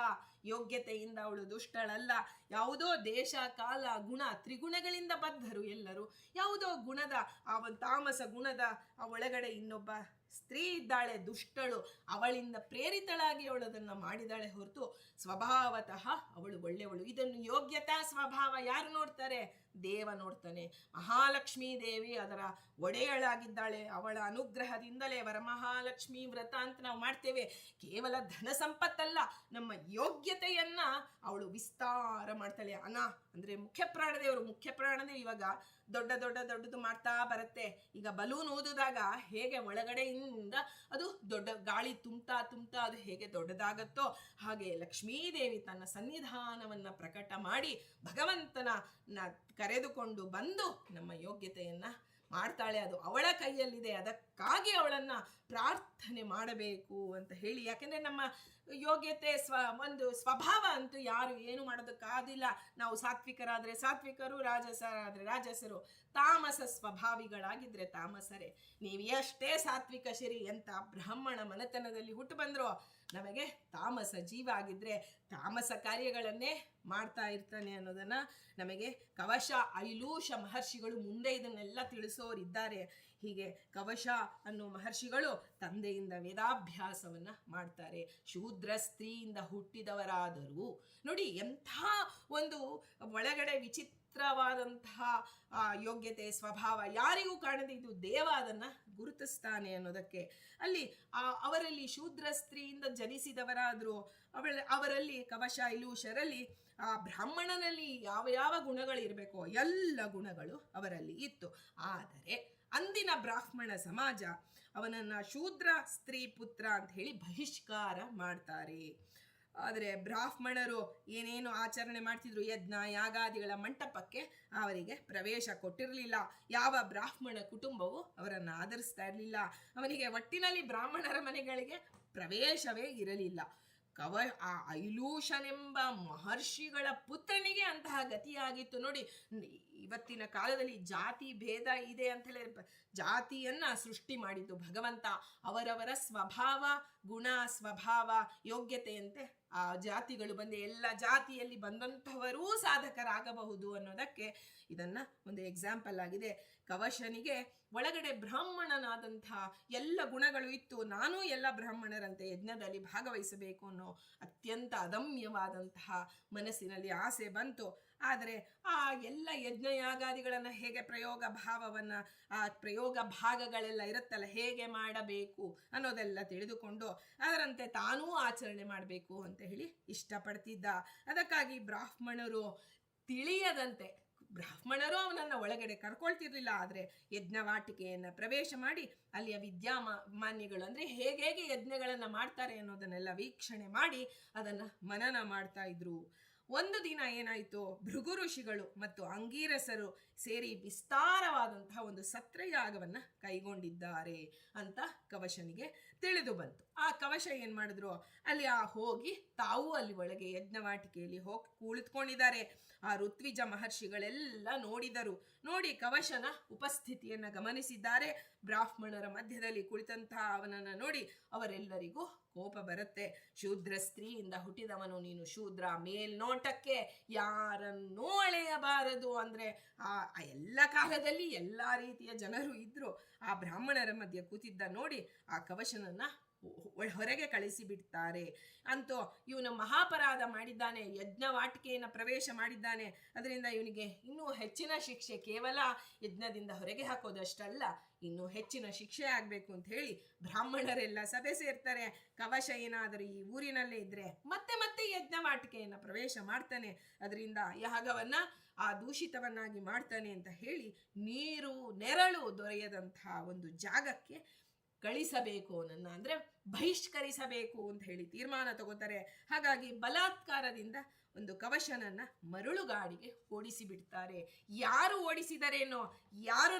ಯೋಗ್ಯತೆಯಿಂದ ಅವಳು ದುಷ್ಟಳಲ್ಲ. ಯಾವುದೋ ದೇಶ, ಕಾಲ, ಗುಣ, ತ್ರಿಗುಣಗಳಿಂದ ಬದ್ಧರು ಎಲ್ಲರೂ. ಯಾವುದೋ ಗುಣದ ಆ ಒಂದು ತಾಮಸ ಗುಣದ ಆ ಒಳಗಡೆ ಇನ್ನೊಬ್ಬ ಸ್ತ್ರೀ ಇದ್ದಾಳೆ, ದುಷ್ಟಳು, ಅವಳಿಂದ ಪ್ರೇರಿತಳಾಗಿ ಅವಳು ಅದನ್ನು ಮಾಡಿದಾಳೆ ಹೊರತು ಸ್ವಭಾವತಃ ಅವಳು ಒಳ್ಳೆಯವಳು. ಇದನ್ನು ಯೋಗ್ಯತಾ ಸ್ವಭಾವ ಯಾರು ನೋಡ್ತಾರೆ? ದೇವ ನೋಡ್ತಾನೆ. ಮಹಾಲಕ್ಷ್ಮೀ ದೇವಿ ಅದರ ಒಡೆಯಳಾಗಿದ್ದಾಳೆ. ಅವಳ ಅನುಗ್ರಹದಿಂದಲೇ ವರಮಹಾಲಕ್ಷ್ಮೀ ವ್ರತ ಅಂತ ನಾವು ಮಾಡ್ತೇವೆ. ಕೇವಲ ಧನ ಸಂಪತ್ತಲ್ಲ, ನಮ್ಮ ಯೋಗ್ಯತೆಯನ್ನ ಅವಳು ವಿಸ್ತಾರ ಮಾಡ್ತಾಳೆ. ಅಂದರೆ ಮುಖ್ಯ ಪ್ರಾಣದೇವರು ಇವಾಗ ದೊಡ್ಡದು ಮಾಡ್ತಾ ಬರುತ್ತೆ. ಈಗ ಬಲೂನ್ ಊದಿದಾಗ ಹೇಗೆ ಒಳಗಡೆಯಿಂದ ಅದು ದೊಡ್ಡ ಗಾಳಿ ತುಂಬ್ತಾ ಅದು ಹೇಗೆ ದೊಡ್ಡದಾಗತ್ತೋ ಹಾಗೆ ಲಕ್ಷ್ಮೀದೇವಿ ತನ್ನ ಸನ್ನಿಧಾನವನ್ನ ಪ್ರಕಟ ಮಾಡಿ ಭಗವಂತನ ಕರೆದುಕೊಂಡು ಬಂದು ನಮ್ಮ ಯೋಗ್ಯತೆಯನ್ನ ಮಾಡ್ತಾಳೆ. ಅದು ಅವಳ ಕೈಯಲ್ಲಿದೆ. ಅದಕ್ಕಾಗಿ ಅವಳನ್ನ ಪ್ರಾರ್ಥನೆ ಮಾಡಬೇಕು ಅಂತ ಹೇಳಿ. ಯಾಕೆಂದ್ರೆ ನಮ್ಮ ಯೋಗ್ಯತೆ ಒಂದು ಸ್ವಭಾವ ಅಂತೂ ಯಾರು ಏನು ಮಾಡೋದಕ್ಕಾದಿಲ್ಲ. ನಾವು ಸಾತ್ವಿಕರಾದರೆ ಸಾತ್ವಿಕರು, ರಾಜಸರಾದರೆ ರಾಜಸರು, ತಾಮಸ ಸ್ವಭಾವಿಗಳಾಗಿದ್ರೆ ತಾಮಸರೇ. ನೀವು ಎಷ್ಟೇ ಸಾತ್ವಿಕ ಶರಿ ಎಂತ ಬ್ರಾಹ್ಮಣ ಮನೆತನದಲ್ಲಿ ಹುಟ್ಟು ಬಂದ್ರೋ ನಮಗೆ ತಾಮಸ ಜೀವ ಆಗಿದ್ರೆ ತಾಮಸ ಕಾರ್ಯಗಳನ್ನೇ ಮಾಡ್ತಾ ಇರ್ತಾನೆ ಅನ್ನೋದನ್ನ ನಮಗೆ ಕವಶ ಐಲೂಷ ಮಹರ್ಷಿಗಳು ಮುಂದೆ ಇದನ್ನೆಲ್ಲ ತಿಳಿಸೋರಿದ್ದಾರೆ. ಹೀಗೆ ಕವಶ ಅನ್ನೋ ಮಹರ್ಷಿಗಳು ತಂದೆಯಿಂದ ವೇದಾಭ್ಯಾಸವನ್ನ ಮಾಡ್ತಾರೆ. ಶೂದ್ರ ಸ್ತ್ರೀಯಿಂದ ಹುಟ್ಟಿದವರಾದರೂ ನೋಡಿ ಎಂಥ ಒಂದು ಒಳಗಡೆ ವಿಚಿತ್ರವಾದಂತಹ ಯೋಗ್ಯತೆ ಸ್ವಭಾವ ಯಾರಿಗೂ ಕಾಣದೆ ಇದು ದೇವ ಅದನ್ನ ಗುರುತಿಸ್ತಾನೆ ಅನ್ನೋದಕ್ಕೆ. ಅಲ್ಲಿ ಅವರಲ್ಲಿ ಶೂದ್ರ ಸ್ತ್ರೀಯಿಂದ ಜನಿಸಿದವರಾದರೂ ಅವರಲ್ಲಿ ಕವಶ ಐಲೂಷರಲ್ಲಿ ಆ ಬ್ರಾಹ್ಮಣನಲ್ಲಿ ಯಾವ ಗುಣಗಳಿರಬೇಕೋ ಎಲ್ಲ ಗುಣಗಳು ಅವರಲ್ಲಿ ಇತ್ತು. ಆದರೆ ಅಂದಿನ ಬ್ರಾಹ್ಮಣ ಸಮಾಜ ಅವನನ್ನ ಶೂದ್ರ ಸ್ತ್ರೀ ಪುತ್ರ ಅಂತ ಹೇಳಿ ಬಹಿಷ್ಕಾರ ಮಾಡ್ತಾರೆ. ಆದರೆ ಬ್ರಾಹ್ಮಣರು ಏನೇನು ಆಚರಣೆ ಮಾಡ್ತಿದ್ರು, ಯಜ್ಞ ಯಾಗಾದಿಗಳ ಮಂಟಪಕ್ಕೆ ಅವರಿಗೆ ಪ್ರವೇಶ ಕೊಟ್ಟಿರಲಿಲ್ಲ. ಯಾವ ಬ್ರಾಹ್ಮಣ ಕುಟುಂಬವು ಅವರನ್ನು ಆಧರಿಸ್ತಾ ಇರಲಿಲ್ಲ. ಅವನಿಗೆ ಒಟ್ಟಿನಲ್ಲಿ ಬ್ರಾಹ್ಮಣರ ಮನೆಗಳಿಗೆ ಪ್ರವೇಶವೇ ಇರಲಿಲ್ಲ. ಐಲೂಷನೆಂಬ ಮಹರ್ಷಿಗಳ ಪುತ್ರನಿಗೆ ಅಂತಹ ಗತಿಯಾಗಿತ್ತು. ನೋಡಿ ಇವತ್ತಿನ ಕಾಲದಲ್ಲಿ ಜಾತಿ ಭೇದ ಇದೆ ಅಂತ ಹೇಳಿ ಜಾತಿಯನ್ನ ಸೃಷ್ಟಿ ಮಾಡಿದ್ದು ಭಗವಂತ. ಅವರವರ ಸ್ವಭಾವ, ಗುಣ, ಸ್ವಭಾವ, ಯೋಗ್ಯತೆಯಂತೆ ಆ ಜಾತಿಗಳು ಬಂದು ಎಲ್ಲ ಜಾತಿಯಲ್ಲಿ ಬಂದಂಥವರೂ ಸಾಧಕರಾಗಬಹುದು ಅನ್ನೋದಕ್ಕೆ ಇದನ್ನ ಒಂದು ಎಕ್ಸಾಂಪಲ್ ಆಗಿದೆ. ಕವಶನಿಗೆ ಒಳಗಡೆ ಬ್ರಾಹ್ಮಣನಾದಂಥ ಎಲ್ಲ ಗುಣಗಳು ಇತ್ತು. ನಾನೂ ಎಲ್ಲ ಬ್ರಾಹ್ಮಣರಂತೆ ಯಜ್ಞದಲ್ಲಿ ಭಾಗವಹಿಸಬೇಕು ಅನ್ನೋ ಅತ್ಯಂತ ಅದಮ್ಯವಾದಂತಹ ಮನಸ್ಸಿನಲ್ಲಿ ಆಸೆ ಬಂತು. ಆದರೆ ಆ ಎಲ್ಲ ಯಜ್ಞಯಾಗಾದಿಗಳನ್ನು ಹೇಗೆ ಪ್ರಯೋಗ ಭಾವವನ್ನು, ಆ ಪ್ರಯೋಗ ಭಾಗಗಳೆಲ್ಲ ಇರುತ್ತಲ್ಲ, ಹೇಗೆ ಮಾಡಬೇಕು ಅನ್ನೋದೆಲ್ಲ ತಿಳಿದುಕೊಂಡು ಅದರಂತೆ ತಾನೂ ಆಚರಣೆ ಮಾಡಬೇಕು ಅಂತ ಹೇಳಿ ಇಷ್ಟಪಡ್ತಿದ್ದ. ಅದಕ್ಕಾಗಿ ಬ್ರಾಹ್ಮಣರು ತಿಳಿಯದಂತೆ, ಬ್ರಾಹ್ಮಣರು ಅವನನ್ನು ಒಳಗಡೆ ಕರ್ಕೊಳ್ತಿರ್ಲಿಲ್ಲ. ಆದರೆ ಯಜ್ಞವಾಟಿಕೆಯನ್ನು ಪ್ರವೇಶ ಮಾಡಿ ಅಲ್ಲಿಯ ವಿದ್ಯಾಮಾನ್ಯಗಳು ಅಂದರೆ ಹೇಗೆ ಯಜ್ಞಗಳನ್ನು ಮಾಡ್ತಾರೆ ಅನ್ನೋದನ್ನೆಲ್ಲ ವೀಕ್ಷಣೆ ಮಾಡಿ ಅದನ್ನು ಮನನ ಮಾಡ್ತಾ ಇದ್ರು. ಒಂದು ದಿನ ಏನಾಯಿತು, ಭೃಗು ಋಷಿಗಳು ಮತ್ತು ಅಂಗೀರಸರು ಸೇರಿ ವಿಸ್ತಾರವಾದಂತಹ ಒಂದು ಸತ್ರಯಾಗವನ್ನು ಕೈಗೊಂಡಿದ್ದಾರೆ ಅಂತ ಕವಶನಿಗೆ ತಿಳಿದು ಬಂತು. ಆ ಕವಶ ಏನು ಮಾಡಿದ್ರು, ಅಲ್ಲಿ ಹೋಗಿ ತಾವು ಅಲ್ಲಿ ಒಳಗೆ ಯಜ್ಞವಾಟಿಕೆಯಲ್ಲಿ ಹೋಗಿ ಕುಳಿತುಕೊಂಡಿದ್ದಾರೆ. ಆ ಋತ್ವಿಜ ಮಹರ್ಷಿಗಳೆಲ್ಲ ನೋಡಿದರು. ನೋಡಿ ಕವಶನ ಉಪಸ್ಥಿತಿಯನ್ನು ಗಮನಿಸಿದ್ದಾರೆ. ಬ್ರಾಹ್ಮಣರ ಮಧ್ಯದಲ್ಲಿ ಕುಳಿತಂತಹ ಅವನನ್ನು ನೋಡಿ ಅವರೆಲ್ಲರಿಗೂ ಕೋಪ ಬರುತ್ತೆ. ಶೂದ್ರ ಸ್ತ್ರೀಯಿಂದ ಹುಟ್ಟಿದವನು ನೀನು ಶೂದ್ರ, ಮೇಲ್ನೋಟಕ್ಕೆ ಯಾರನ್ನೂ ಅಳೆಯಬಾರದು ಅಂದರೆ ಆ ಎಲ್ಲ ಕಾಲದಲ್ಲಿ ಎಲ್ಲ ರೀತಿಯ ಜನರು ಇದ್ರು. ಆ ಬ್ರಾಹ್ಮಣರ ಮಧ್ಯೆ ಕೂತಿದ್ದ ನೋಡಿ ಆ ಕವಶನನ್ನ ಹೊರಗೆ ಕಳಿಸಿಬಿಡ್ತಾರೆ. ಅಂತೂ ಇವನು ಮಹಾಪರಾಧ ಮಾಡಿದ್ದಾನೆ, ಯಜ್ಞವಾಟಿಕೆಯನ್ನು ಪ್ರವೇಶ ಮಾಡಿದ್ದಾನೆ, ಅದರಿಂದ ಇವನಿಗೆ ಇನ್ನೂ ಹೆಚ್ಚಿನ ಶಿಕ್ಷೆ, ಕೇವಲ ಯಜ್ಞದಿಂದ ಹೊರಗೆ ಹಾಕೋದಷ್ಟಲ್ಲ, ಇನ್ನೂ ಹೆಚ್ಚಿನ ಶಿಕ್ಷೆ ಆಗಬೇಕು ಅಂತ ಹೇಳಿ ಬ್ರಾಹ್ಮಣರೆಲ್ಲ ಸಭೆ ಸೇರ್ತಾರೆ. ಕವಶ ಏನಾದರೂ ಈ ಊರಿನಲ್ಲೇ ಇದ್ರೆ ಮತ್ತೆ ಮತ್ತೆ ಯಜ್ಞವಾಟಿಕೆಯನ್ನು ಪ್ರವೇಶ ಮಾಡ್ತಾನೆ, ಅದರಿಂದ ಯಾಗವನ್ನು ಆ ದೂಷಿತವನ್ನಾಗಿ ಮಾಡ್ತಾನೆ ಅಂತ ಹೇಳಿ ನೀರು ನೆರಳು ದೊರೆಯದಂತಹ ಒಂದು ಜಾಗಕ್ಕೆ ಕಳಿಸಬೇಕು, ನನ್ನ ಅಂದರೆ ಬಹಿಷ್ಕರಿಸಬೇಕು ಅಂತ ಹೇಳಿ ತೀರ್ಮಾನ ತಗೋತಾರೆ. ಹಾಗಾಗಿ ಬಲಾತ್ಕಾರದಿಂದ ಒಂದು ಕವಶನನ್ನ ಮರಳುಗಾಡಿಗೆ ಓಡಿಸಿಬಿಡ್ತಾರೆ. ಯಾರು ಓಡಿಸಿದರೇನೋ, ಯಾರು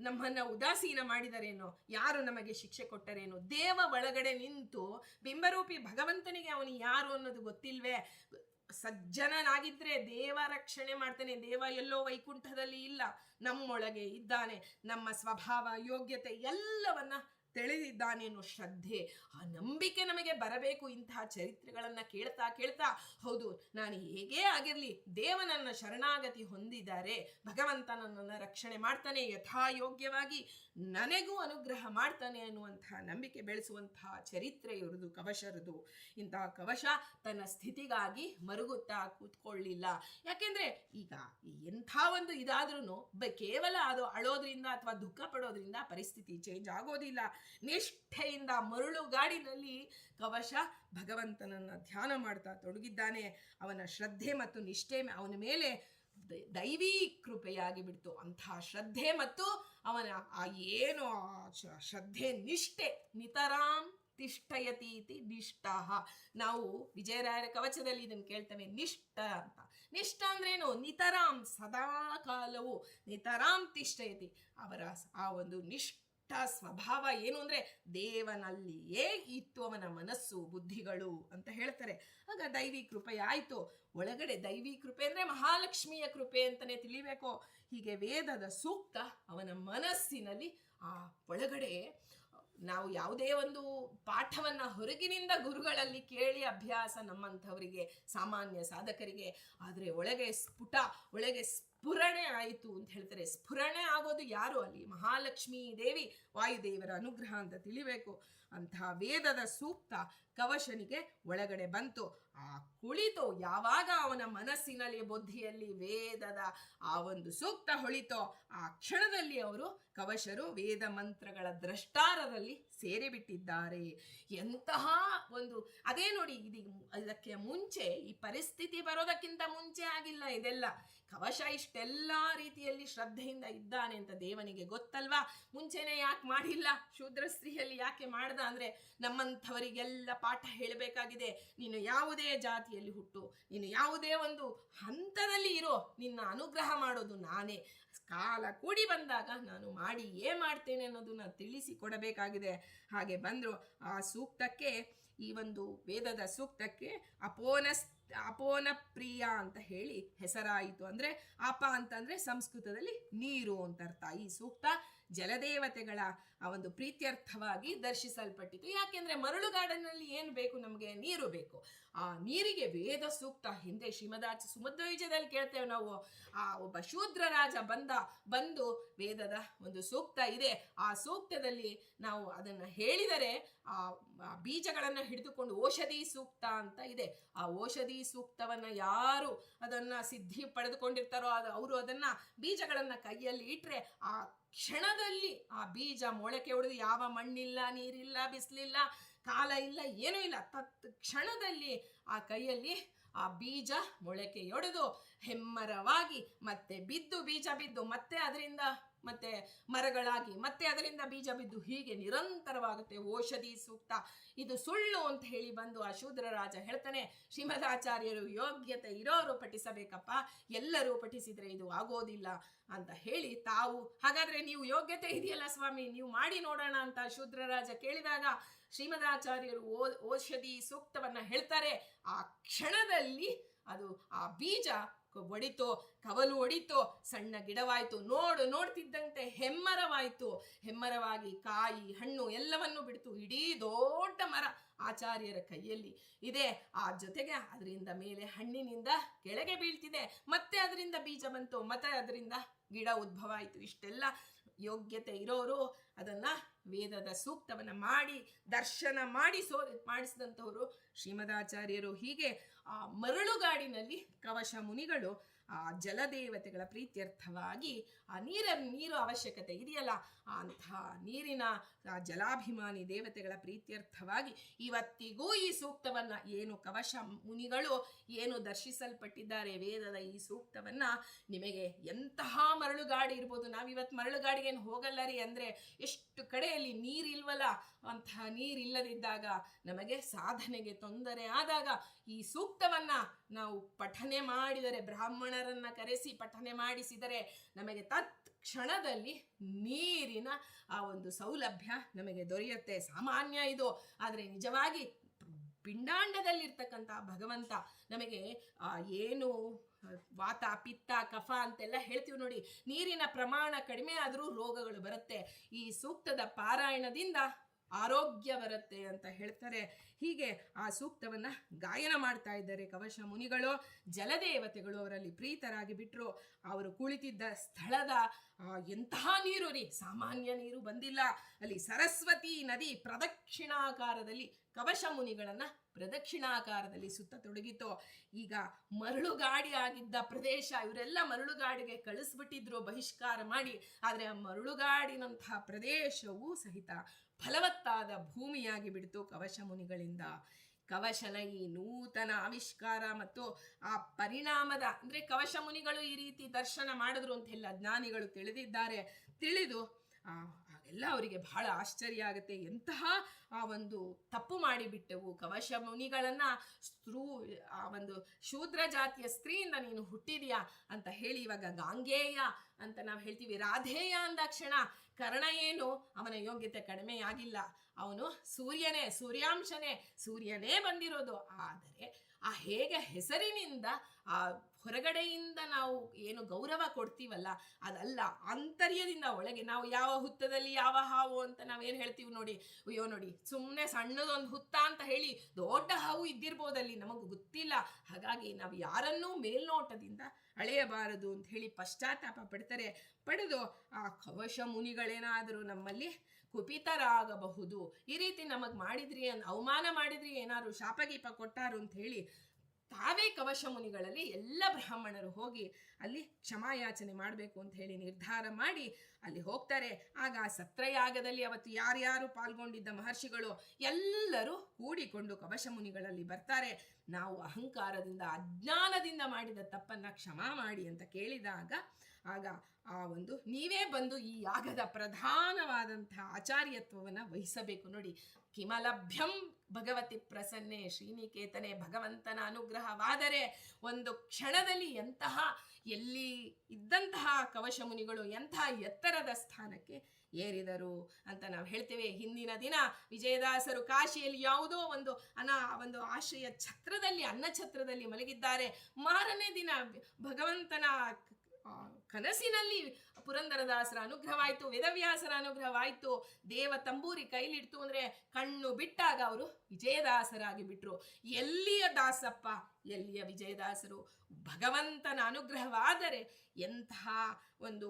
ನಮ್ಮನ್ನ ಉದಾಸೀನ ಮಾಡಿದರೇನೋ, ಯಾರು ನಮಗೆ ಶಿಕ್ಷೆ ಕೊಟ್ಟರೇನೋ, ದೇವ ಒಳಗಡೆ ನಿಂತು ಬಿಂಬರೂಪಿ ಭಗವಂತನಿಗೆ ಅವನು ಯಾರು ಅನ್ನೋದು ಗೊತ್ತಿಲ್ವೇ? ಸಜ್ಜನನಾಗಿದ್ರೆ ದೇವ ರಕ್ಷಣೆ ಮಾಡ್ತಾನೆ. ದೇವ ಎಲ್ಲೋ ವೈಕುಂಠದಲ್ಲಿ ಇಲ್ಲ, ನಮ್ಮೊಳಗೆ ಇದ್ದಾನೆ. ನಮ್ಮ ಸ್ವಭಾವ, ಯೋಗ್ಯತೆ ಎಲ್ಲವನ್ನ ತಿಳಿದಿದ್ದಾನೆ ಅನ್ನೋ ಶ್ರದ್ಧೆ, ಆ ನಂಬಿಕೆ ನಮಗೆ ಬರಬೇಕು. ಇಂತಹ ಚರಿತ್ರೆಗಳನ್ನು ಕೇಳ್ತಾ ಕೇಳ್ತಾ ಹೌದು, ನಾನು ಹೇಗೇ ಆಗಿರಲಿ ದೇವನನ್ನ ಶರಣಾಗತಿ ಹೊಂದಿದ್ದಾರೆ, ಭಗವಂತ ನನ್ನನ್ನು ರಕ್ಷಣೆ ಮಾಡ್ತಾನೆ, ಯಥಾಯೋಗ್ಯವಾಗಿ ನನಗೂ ಅನುಗ್ರಹ ಮಾಡ್ತಾನೆ ಅನ್ನುವಂತಹ ನಂಬಿಕೆ ಬೆಳೆಸುವಂತಹ ಚರಿತ್ರೆ ಇವ್ರದು, ಕವಶರದು. ಇಂತಹ ಕವಶ ತನ್ನ ಸ್ಥಿತಿಗಾಗಿ ಮರುಗುತ್ತಾ ಕೂತ್ಕೊಳ್ಳಿಲ್ಲ. ಯಾಕೆಂದ್ರೆ ಈಗ ಎಂಥ ಒಂದು ಇದಾದ್ರೂ ಕೇವಲ ಅದು ಅಳೋದ್ರಿಂದ ಅಥವಾ ದುಃಖ ಪಡೋದ್ರಿಂದ ಪರಿಸ್ಥಿತಿ ಚೇಂಜ್ ಆಗೋದಿಲ್ಲ. ನಿಷ್ಠೆಯಿಂದ ಮರಳುಗಾಡಿನಲ್ಲಿ ಕವಶ ಭಗವಂತನನ್ನ ಧ್ಯಾನ ಮಾಡ್ತಾ ತೊಡಗಿದ್ದಾನೆ. ಅವನ ಶ್ರದ್ಧೆ ಮತ್ತು ನಿಷ್ಠೆ ಅವನ ಮೇಲೆ ದೈವೀ ಕೃಪೆಯಾಗಿ ಬಿಡ್ತು. ಅಂತಹ ಶ್ರದ್ಧೆ ಮತ್ತು ಅವನ ಆ ಏನು ಶ್ರದ್ಧೆ ನಿಷ್ಠೆ, ನಿತರಾಂ ತಿಷ್ಠಯತೀತಿ ನಿಷ್ಠಃ. ನಾವು ವಿಜಯರಾಯರ ಕವಚದಲ್ಲಿ ಇದನ್ನು ಕೇಳ್ತೇವೆ, ನಿಷ್ಠ ಅಂತ. ನಿಷ್ಠ ಅಂದ್ರೇನು? ನಿತರಾಂ, ಸದಾ ಕಾಲವು, ನಿತರಾಂ ತಿಷ್ಠಯತಿ. ಅವರ ಆ ಒಂದು ನಿಷ್ಠ ಸ್ವಭಾವ ಏನು ಅಂದ್ರೆ ದೇವನಲ್ಲಿಯೇ ಇತ್ತು ಅವನ ಮನಸ್ಸು, ಬುದ್ಧಿಗಳು ಅಂತ ಹೇಳ್ತಾರೆ. ಆಗ ದೈವಿ ಕೃಪೆ ಆಯ್ತು. ಒಳಗಡೆ ದೈವಿ ಕೃಪೆ ಅಂದ್ರೆ ಮಹಾಲಕ್ಷ್ಮಿಯ ಕೃಪೆ ಅಂತಾನೆ ತಿಳಿಬೇಕು. ಹೀಗೆ ವೇದದ ಸೂಕ್ತ ಅವನ ಮನಸ್ಸಿನಲ್ಲಿ ಆ ಒಳಗಡೆ, ನಾವು ಯಾವುದೇ ಒಂದು ಪಾಠವನ್ನ ಹೊರಗಿನಿಂದ ಗುರುಗಳಲ್ಲಿ ಕೇಳಿ ಅಭ್ಯಾಸ ನಮ್ಮಂಥವರಿಗೆ, ಸಾಮಾನ್ಯ ಸಾಧಕರಿಗೆ, ಆದರೆ ಒಳಗೆ ಸ್ಫುಟ, ಒಳಗೆ ಸ್ಫುರಣೆ ಆಯಿತು ಅಂತ ಹೇಳ್ತಾರೆ. ಸ್ಫುರಣೆ ಆಗೋದು ಯಾರು? ಅಲ್ಲಿ ಮಹಾಲಕ್ಷ್ಮೀ ದೇವಿ, ವಾಯುದೇವರ ಅನುಗ್ರಹ ಅಂತ ತಿಳಿಬೇಕು. ಅಂತಹ ವೇದದ ಸೂಕ್ತ ಕವಶನಿಗೆ ಒಳಗಡೆ ಬಂತು. ಆ ಕುಳಿತು ಯಾವಾಗ ಅವನ ಮನಸ್ಸಿನಲ್ಲಿ, ಬುದ್ಧಿಯಲ್ಲಿ ವೇದದ ಆ ಒಂದು ಸೂಕ್ತ ಹೊಳಿತೋ, ಆ ಕ್ಷಣದಲ್ಲಿ ಅವರು ಕವಶರು ವೇದ ಮಂತ್ರಗಳ ದ್ರಷ್ಟಾರರಲ್ಲಿ ಸೇರಿಬಿಟ್ಟಿದ್ದಾರೆ. ಎಂತಹ ಒಂದು, ಅದೇ ನೋಡಿ, ಇದಕ್ಕೆ ಮುಂಚೆ, ಈ ಪರಿಸ್ಥಿತಿ ಬರೋದಕ್ಕಿಂತ ಮುಂಚೆ ಆಗಿಲ್ಲ ಇದೆಲ್ಲ. ಕವಶ ಇಷ್ಟೆಲ್ಲ ರೀತಿಯಲ್ಲಿ ಶ್ರದ್ಧೆಯಿಂದ ಇದ್ದಾನೆ ಅಂತ ದೇವನಿಗೆ ಗೊತ್ತಲ್ವಾ? ಮುಂಚೆನೆ ಯಾಕೆ ಮಾಡಿಲ್ಲ? ಶೂದ್ರ ಸ್ತ್ರೀಯಲ್ಲಿ ಯಾಕೆ ಮಾಡ್ದ ಅಂದ್ರೆ, ನಮ್ಮಂಥವರಿಗೆಲ್ಲ ಪಾಠ ಹೇಳಬೇಕಾಗಿದೆ. ನೀನು ಯಾವುದೇ ಜಾತಿಯಲ್ಲಿ ಹುಟ್ಟು, ನೀನು ಯಾವುದೇ ಒಂದು ಹಂತದಲ್ಲಿ ಇರೋ, ನಿನ್ನ ಅನುಗ್ರಹ ಮಾಡೋದು ನಾನೇ. ಕಾಲ ಕೂಡಿ ಬಂದಾಗ ನಾನು ಮಾಡ್ತೇನೆ ಅನ್ನೋದನ್ನ ತಿಳಿಸಿ ಕೊಡಬೇಕಾಗಿದೆ. ಹಾಗೆ ಬಂದ್ರು. ಆ ಸೂಕ್ತಕ್ಕೆ ಈ ಒಂದು ವೇದದ ಸೂಕ್ತಕ್ಕೆ ಅಪೋನ ಪ್ರಿಯ ಅಂತ ಹೇಳಿ ಹೆಸರಾಯಿತು. ಅಂದ್ರೆ ಅಪ ಅಂತಂದ್ರೆ ಸಂಸ್ಕೃತದಲ್ಲಿ ನೀರು ಅಂತ ಅರ್ಥ. ಈ ಸೂಕ್ತ ಜಲದೇವತೆಗಳ ಆ ಒಂದು ಪ್ರೀತ್ಯರ್ಥವಾಗಿ ದರ್ಶಿಸಲ್ಪಟ್ಟಿತು. ಯಾಕೆಂದ್ರೆ ಮರಳುಗಾಡಿನಲ್ಲಿ ಏನು ಬೇಕು, ನಮಗೆ ನೀರು ಬೇಕು. ಆ ನೀರಿಗೆ ವೇದ ಸೂಕ್ತ. ಹಿಂದೆ ಸುಮಧ್ವವಿಜಯದಲ್ಲಿ ಕೇಳ್ತೇವೆ ನಾವು, ಆ ಒಬ್ಬ ಶೂದ್ರ ರಾಜ ಬಂದು ವೇದದ ಒಂದು ಸೂಕ್ತ ಇದೆ, ಆ ಸೂಕ್ತದಲ್ಲಿ ನಾವು ಅದನ್ನ ಹೇಳಿದರೆ ಆ ಬೀಜಗಳನ್ನ ಹಿಡಿದುಕೊಂಡು ಔಷಧಿ ಸೂಕ್ತ ಅಂತ ಇದೆ. ಆ ಔಷಧಿ ಸೂಕ್ತವನ್ನ ಯಾರು ಅದನ್ನ ಸಿದ್ಧಿ ಪಡೆದುಕೊಂಡಿರ್ತಾರೋ ಅವರು ಅದನ್ನ ಬೀಜಗಳನ್ನ ಕೈಯಲ್ಲಿ ಇಟ್ರೆ ಆ ಕ್ಷಣದಲ್ಲಿ ಆ ಬೀಜ ಮೊಳಕೆ ಹೊಡೆದು, ಯಾವ ಮಣ್ಣಿಲ್ಲ, ನೀರಿಲ್ಲ, ಬಿಸಿಲಿಲ್ಲ, ಕಾಲ ಇಲ್ಲ, ಏನೂ ಇಲ್ಲ, ಕ್ಷಣದಲ್ಲಿ ಆ ಕೈಯಲ್ಲಿ ಆ ಬೀಜ ಮೊಳಕೆಯೊಡೆದು ಹೆಮ್ಮರವಾಗಿ ಮತ್ತೆ ಬೀಜ ಬಿದ್ದು ಮತ್ತೆ ಅದರಿಂದ ಮತ್ತೆ ಮರಗಳಾಗಿ ಮತ್ತೆ ಅದರಿಂದ ಬೀಜ ಬಿದ್ದು ಹೀಗೆ ನಿರಂತರವಾಗುತ್ತೆ ಔಷಧಿ ಸೂಕ್ತ. ಇದು ಸುಳ್ಳು ಅಂತ ಹೇಳಿ ಬಂದು ಆ ಶೂದ್ರ ರಾಜ ಹೇಳ್ತಾನೆ, ಶ್ರೀಮದಾಚಾರ್ಯರು ಯೋಗ್ಯತೆ ಇರೋರು ಪಠಿಸಬೇಕಪ್ಪ, ಎಲ್ಲರೂ ಪಠಿಸಿದ್ರೆ ಇದು ಆಗೋದಿಲ್ಲ ಅಂತ ಹೇಳಿ ತಾವು, ಹಾಗಾದ್ರೆ ನೀವು ಯೋಗ್ಯತೆ ಇದೆಯಲ್ಲ ಸ್ವಾಮಿ, ನೀವು ಮಾಡಿ ನೋಡೋಣ ಅಂತ ಶೂದ್ರ ರಾಜ ಕೇಳಿದಾಗ ಶ್ರೀಮದಾಚಾರ್ಯರು ಔಷಧಿ ಸೂಕ್ತವನ್ನ ಹೇಳ್ತಾರೆ. ಆ ಕ್ಷಣದಲ್ಲಿ ಅದು ಆ ಬೀಜ ಒಡಿತೋ, ಕವಲು ಒಡಿತೋ, ಸಣ್ಣ ಗಿಡವಾಯ್ತು. ನೋಡ್ತಿದ್ದಂತೆ ಹೆಮ್ಮರವಾಗಿ ಕಾಯಿ ಹಣ್ಣು ಎಲ್ಲವನ್ನು ಬಿಡ್ತು. ಇಡೀ ದೊಡ್ಡ ಮರ ಆಚಾರ್ಯರ ಕೈಯಲ್ಲಿ ಇದೆ. ಆ ಜೊತೆಗೆ ಅದರಿಂದ ಮೇಲೆ ಹಣ್ಣಿನಿಂದ ಕೆಳಗೆ ಬೀಳ್ತಿದೆ, ಮತ್ತೆ ಅದರಿಂದ ಬೀಜ ಬಂತು, ಮತ್ತೆ ಅದರಿಂದ ಗಿಡ ಉದ್ಭವ ಆಯಿತು. ಇಷ್ಟೆಲ್ಲ ಯೋಗ್ಯತೆ ಇರೋರು ಅದನ್ನ ವೇದದ ಸೂಕ್ತವನ್ನ ಮಾಡಿ ದರ್ಶನ ಮಾಡಿಸಿದಂಥವರು ಶ್ರೀಮದಾಚಾರ್ಯರು. ಹೀಗೆ ಆ ಮರಳುಗಾಡಿನಲ್ಲಿ ಕವಶ ಮುನಿಗಳು ಆ ಜಲದೇವತೆಗಳ ಪ್ರೀತ್ಯರ್ಥವಾಗಿ ಆ ನೀರು ಅವಶ್ಯಕತೆ ಇದೆಯಲ್ಲ, ಅಂಥ ನೀರಿನ ಜಲಾಭಿಮಾನಿ ದೇವತೆಗಳ ಪ್ರೀತ್ಯರ್ಥವಾಗಿ ಇವತ್ತಿಗೂ ಈ ಸೂಕ್ತವನ್ನ ಏನು ಕವಶ ಮುನಿಗಳು ಏನು ದರ್ಶಿಸಲ್ಪಟ್ಟಿದ್ದಾರೆ ವೇದದ ಈ ಸೂಕ್ತವನ್ನ, ನಿಮಗೆ ಎಂತಹ ಮರಳುಗಾಡಿ ಇರ್ಬೋದು, ನಾವಿವತ್ತು ಮರಳುಗಾಡಿಗೆ ಹೋಗಲ್ಲ ರೀ ಅಂದ್ರೆ ಎಷ್ಟು ಕಡೆಯಲ್ಲಿ ನೀರಿಲ್ವಲ್ಲ, ಅಂತಹ ನೀರಿಲ್ಲದಿದ್ದಾಗ ನಮಗೆ ಸಾಧನೆಗೆ ತೊಂದರೆ ಆದಾಗ ಈ ಸೂಕ್ತವನ್ನ ನಾವು ಪಠನೆ ಮಾಡಿದರೆ, ಬ್ರಾಹ್ಮಣರನ್ನ ಕರೆಸಿ ಪಠನೆ ಮಾಡಿಸಿದರೆ ನಮಗೆ ಕ್ಷಣದಲ್ಲಿ ನೀರಿನ ಆ ಒಂದು ಸೌಲಭ್ಯ ನಮಗೆ ದೊರೆಯುತ್ತೆ. ಸಾಮಾನ್ಯ ಇದು, ಆದರೆ ನಿಜವಾಗಿ ಪಿಂಡಾಂಡದಲ್ಲಿರ್ತಕ್ಕಂಥ ಭಗವಂತ ನಮಗೆ ಏನು ವಾತ ಪಿತ್ತ ಕಫ ಅಂತೆಲ್ಲ ಹೇಳ್ತೀವಿ ನೋಡಿ, ನೀರಿನ ಪ್ರಮಾಣ ಕಡಿಮೆ ಆದರೂ ರೋಗಗಳು ಬರುತ್ತೆ. ಈ ಸೂಕ್ತದ ಪಾರಾಯಣದಿಂದ ಆರೋಗ್ಯ ಬರುತ್ತೆ ಅಂತ ಹೇಳ್ತಾರೆ. ಹೀಗೆ ಆ ಸೂಕ್ತವನ್ನ ಗಾಯನ ಮಾಡ್ತಾ ಇದ್ದಾರೆ ಕವಶ ಮುನಿಗಳು. ಜಲದೇವತೆಗಳು ಅವರಲ್ಲಿ ಪ್ರೀತರಾಗಿ ಬಿಟ್ರು. ಅವರು ಕುಳಿತಿದ್ದ ಸ್ಥಳದ ಎಂತಹ ನೀರು ರೀ, ಸಾಮಾನ್ಯ ನೀರು ಬಂದಿಲ್ಲ. ಅಲ್ಲಿ ಸರಸ್ವತಿ ನದಿ ಪ್ರದಕ್ಷಿಣಾಕಾರದಲ್ಲಿ ಕವಶ ಮುನಿಗಳನ್ನ ಪ್ರದಕ್ಷಿಣಾಕಾರದಲ್ಲಿ ಸುತ್ತತೊಡಗಿತು. ಈಗ ಮರಳುಗಾಡಿ ಆಗಿದ್ದ ಪ್ರದೇಶ, ಇವರೆಲ್ಲ ಮರಳುಗಾಡಿಗೆ ಕಳಿಸ್ಬಿಟ್ಟಿದ್ರು ಬಹಿಷ್ಕಾರ ಮಾಡಿ. ಆದರೆ ಆ ಮರಳುಗಾಡಿನಂತಹ ಪ್ರದೇಶವೂ ಸಹಿತ ಫಲವತ್ತಾದ ಭೂಮಿಯಾಗಿ ಬಿಡ್ತು ಕವಶ ಮುನಿಗಳಿಂದ. ಕವಶನ ಈ ನೂತನ ಆವಿಷ್ಕಾರ ಮತ್ತು ಆ ಪರಿಣಾಮದ ಅಂದ್ರೆ ಕವಶ ಮುನಿಗಳು ಈ ರೀತಿ ದರ್ಶನ ಮಾಡಿದ್ರು ಅಂತ ಎಲ್ಲ ಜ್ಞಾನಿಗಳು ತಿಳಿದು ಎಲ್ಲ ಅವರಿಗೆ ಬಹಳ ಆಶ್ಚರ್ಯ ಆಗುತ್ತೆ. ಎಂತಹ ಆ ಒಂದು ತಪ್ಪು ಮಾಡಿಬಿಟ್ಟೆವು, ಕವಶ ಮುನಿಗಳನ್ನ ಆ ಒಂದು ಶೂದ್ರ ಜಾತಿಯ ಸ್ತ್ರೀಯಿಂದ ನೀನು ಹುಟ್ಟಿದೀಯಾ ಅಂತ ಹೇಳಿ. ಇವಾಗ ಗಾಂಗೇಯ ಅಂತ ನಾವು ಹೇಳ್ತೀವಿ, ರಾಧೇಯ ಅಂದಾಕ್ಷಣ ಕರ್ಣ ಏನು ಅವನ ಯೋಗ್ಯತೆ ಕಡಿಮೆ ಆಗಿಲ್ಲ, ಅವನು ಸೂರ್ಯನೇ ಬಂದಿರೋದು. ಆದರೆ ಆ ಹೇಗೆ ಹೆಸರಿನಿಂದ ಆ ಹೊರಗಡೆಯಿಂದ ನಾವು ಏನು ಗೌರವ ಕೊಡ್ತೀವಲ್ಲ ಅದಲ್ಲ, ಆಂತರ್ಯದಿಂದ ಒಳಗೆ ನಾವು ಯಾವ ಹುತ್ತದಲ್ಲಿ ಯಾವ ಹಾವು ಅಂತ ನಾವೇನು ಹೇಳ್ತೀವಿ ನೋಡಿ, ಅಯ್ಯೋ ನೋಡಿ ಸುಮ್ಮನೆ ಸಣ್ಣದೊಂದು ಹುತ್ತ ಅಂತ ಹೇಳಿ ದೊಡ್ಡ ಹಾವು ಇದ್ದಿರ್ಬೋದಲ್ಲಿ, ನಮಗೂ ಗೊತ್ತಿಲ್ಲ. ಹಾಗಾಗಿ ನಾವು ಯಾರನ್ನೂ ಮೇಲ್ನೋಟದಿಂದ ಅಳೆಯಬಾರದು ಅಂತ ಹೇಳಿ ಪಶ್ಚಾತ್ತಾಪ ಪಡೆದು ಆ ಕವಶ ಮುನಿಗಳೇನಾದರೂ ನಮ್ಮಲ್ಲಿ ಕುಪಿತರಾಗಬಹುದು, ಈ ರೀತಿ ನಮಗ್ ಮಾಡಿದ್ರಿ ಅವಮಾನ ಮಾಡಿದ್ರಿ, ಏನಾದ್ರು ಶಾಪಗೀಪ ಕೊಟ್ಟಾರು ಅಂತ ಹೇಳಿ ತಾವೇ ಕವಶ ಮುನಿಗಳಲ್ಲಿ ಎಲ್ಲ ಬ್ರಾಹ್ಮಣರು ಹೋಗಿ ಅಲ್ಲಿ ಕ್ಷಮಾಯಾಚನೆ ಮಾಡಬೇಕು ಅಂತ ಹೇಳಿ ನಿರ್ಧಾರ ಮಾಡಿ ಅಲ್ಲಿ ಹೋಗ್ತಾರೆ. ಆಗ ಸತ್ರಯಾಗದಲ್ಲಿ ಅವತ್ತು ಯಾರ್ಯಾರು ಪಾಲ್ಗೊಂಡಿದ್ದ ಮಹರ್ಷಿಗಳು ಎಲ್ಲರೂ ಕೂಡಿಕೊಂಡು ಕವಶ ಮುನಿಗಳಲ್ಲಿ ಬರ್ತಾರೆ. ನಾವು ಅಹಂಕಾರದಿಂದ ಅಜ್ಞಾನದಿಂದ ಮಾಡಿದ ತಪ್ಪನ್ನ ಕ್ಷಮಾ ಮಾಡಿ ಅಂತ ಕೇಳಿದಾಗ ಆಗ ನೀವೇ ಬಂದು ಈ ಯಾಗದ ಪ್ರಧಾನವಾದಂತಹ ಆಚಾರ್ಯತ್ವವನ್ನು ವಹಿಸಬೇಕು. ನೋಡಿ, ಕಿಮಲಭ್ಯಂ ಭಗವತಿ ಪ್ರಸನ್ನೆ ಶ್ರೀನಿಕೇತನೆ, ಭಗವಂತನ ಅನುಗ್ರಹವಾದರೆ ಒಂದು ಕ್ಷಣದಲ್ಲಿ ಎಲ್ಲಿ ಇದ್ದಂತಹ ಕವಶ ಮುನಿಗಳು ಎಂತಹ ಎತ್ತರದ ಸ್ಥಾನಕ್ಕೆ ಏರಿದರು ಅಂತ ನಾವು ಹೇಳ್ತೇವೆ. ಹಿಂದಿನ ದಿನ ವಿಜಯದಾಸರು ಕಾಶಿಯಲ್ಲಿ ಯಾವುದೋ ಒಂದು ಆಶ್ರಯ ಛತ್ರದಲ್ಲಿ, ಅನ್ನ ಛತ್ರದಲ್ಲಿ ಮಲಗಿದ್ದಾರೆ. ಮಾರನೇ ದಿನ ಭಗವಂತನ ಕನಸಿನಲ್ಲಿ ಪುರಂದರದಾಸರ ಅನುಗ್ರಹವಾಯಿತು, ವೇದವ್ಯಾಸರ ಅನುಗ್ರಹವಾಯಿತು, ದೇವ ತಂಬೂರಿ ಕೈಲಿಡ್ತು ಅಂದರೆ ಕಣ್ಣು ಬಿಟ್ಟಾಗ ಅವರು ವಿಜಯದಾಸರಾಗಿ ಬಿಟ್ರು. ಎಲ್ಲಿಯ ದಾಸಪ್ಪ, ಎಲ್ಲಿಯ ವಿಜಯದಾಸರು? ಭಗವಂತನ ಅನುಗ್ರಹವಾದರೆ ಎಂತಹ ಒಂದು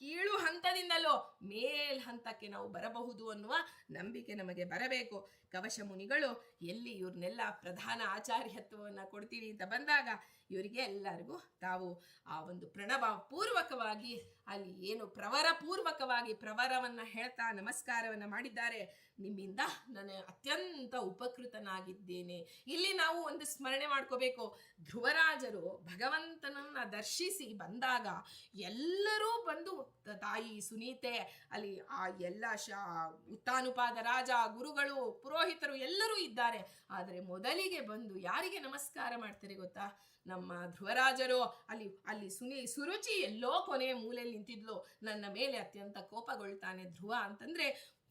ಕೀಳು ಹಂತದಿಂದಲೋ ಮೇಲ್ ಹಂತಕ್ಕೆ ನಾವು ಬರಬಹುದು ಅನ್ನುವ ನಂಬಿಕೆ ನಮಗೆ ಬರಬೇಕು. ಕವಶ ಮುನಿಗಳು ಎಲ್ಲಿ ಇವ್ರನ್ನೆಲ್ಲ ಪ್ರಧಾನ ಆಚಾರ್ಯತ್ವವನ್ನು ಕೊಡ್ತೀವಿ ಅಂತ ಬಂದಾಗ ಇವರಿಗೆ ಎಲ್ಲರಿಗೂ ತಾವು ಆ ಒಂದು ಪ್ರಣವ ಪೂರ್ವಕವಾಗಿ ಅಲ್ಲಿ ಏನು ಪೂರ್ವಕವಾಗಿ ಪ್ರವರವನ್ನು ಹೇಳ್ತಾ ನಮಸ್ಕಾರವನ್ನು ಮಾಡಿದ್ದಾರೆ. ನಿಮ್ಮಿಂದ ನಾನು ಅತ್ಯಂತ ಉಪಕೃತನಾಗಿದ್ದೇನೆ. ಇಲ್ಲಿ ನಾವು ಒಂದು ಸ್ಮರಣೆ ಮಾಡ್ಕೋಬೇಕು. ಧ್ರುವರಾಜರು ಭಗವಂತನನ್ನ ದರ್ಶಿಸಿ ಬಂದಾಗ ಎಲ್ಲರೂ ಬಂದು, ತಾಯಿ ಸುನೀತೆ, ಅಲ್ಲಿ ಆ ಎಲ್ಲ ಉತ್ತಾನುಪಾದ ರಾಜ, ಗುರುಗಳು, ಪುರೋಹಿತರು ಎಲ್ಲರೂ ಇದ್ದಾರೆ. ಆದರೆ ಮೊದಲಿಗೆ ಬಂದು ಯಾರಿಗೆ ನಮಸ್ಕಾರ ಮಾಡ್ತಾರೆ ಗೊತ್ತಾ? ನಮ್ಮ ಧ್ರುವರಾಜರು. ಅಲ್ಲಿ ಸುರುಚಿ ಎಲ್ಲೋ ಕೊನೆಯ ಮೂಲೆಯಲ್ಲಿ ನಿಂತಿದ್ಲು. ನನ್ನ ಮೇಲೆ ಅತ್ಯಂತ ಕೋಪಗೊಳ್ತಾನೆ ಧ್ರುವ ಅಂತಂದ್ರೆ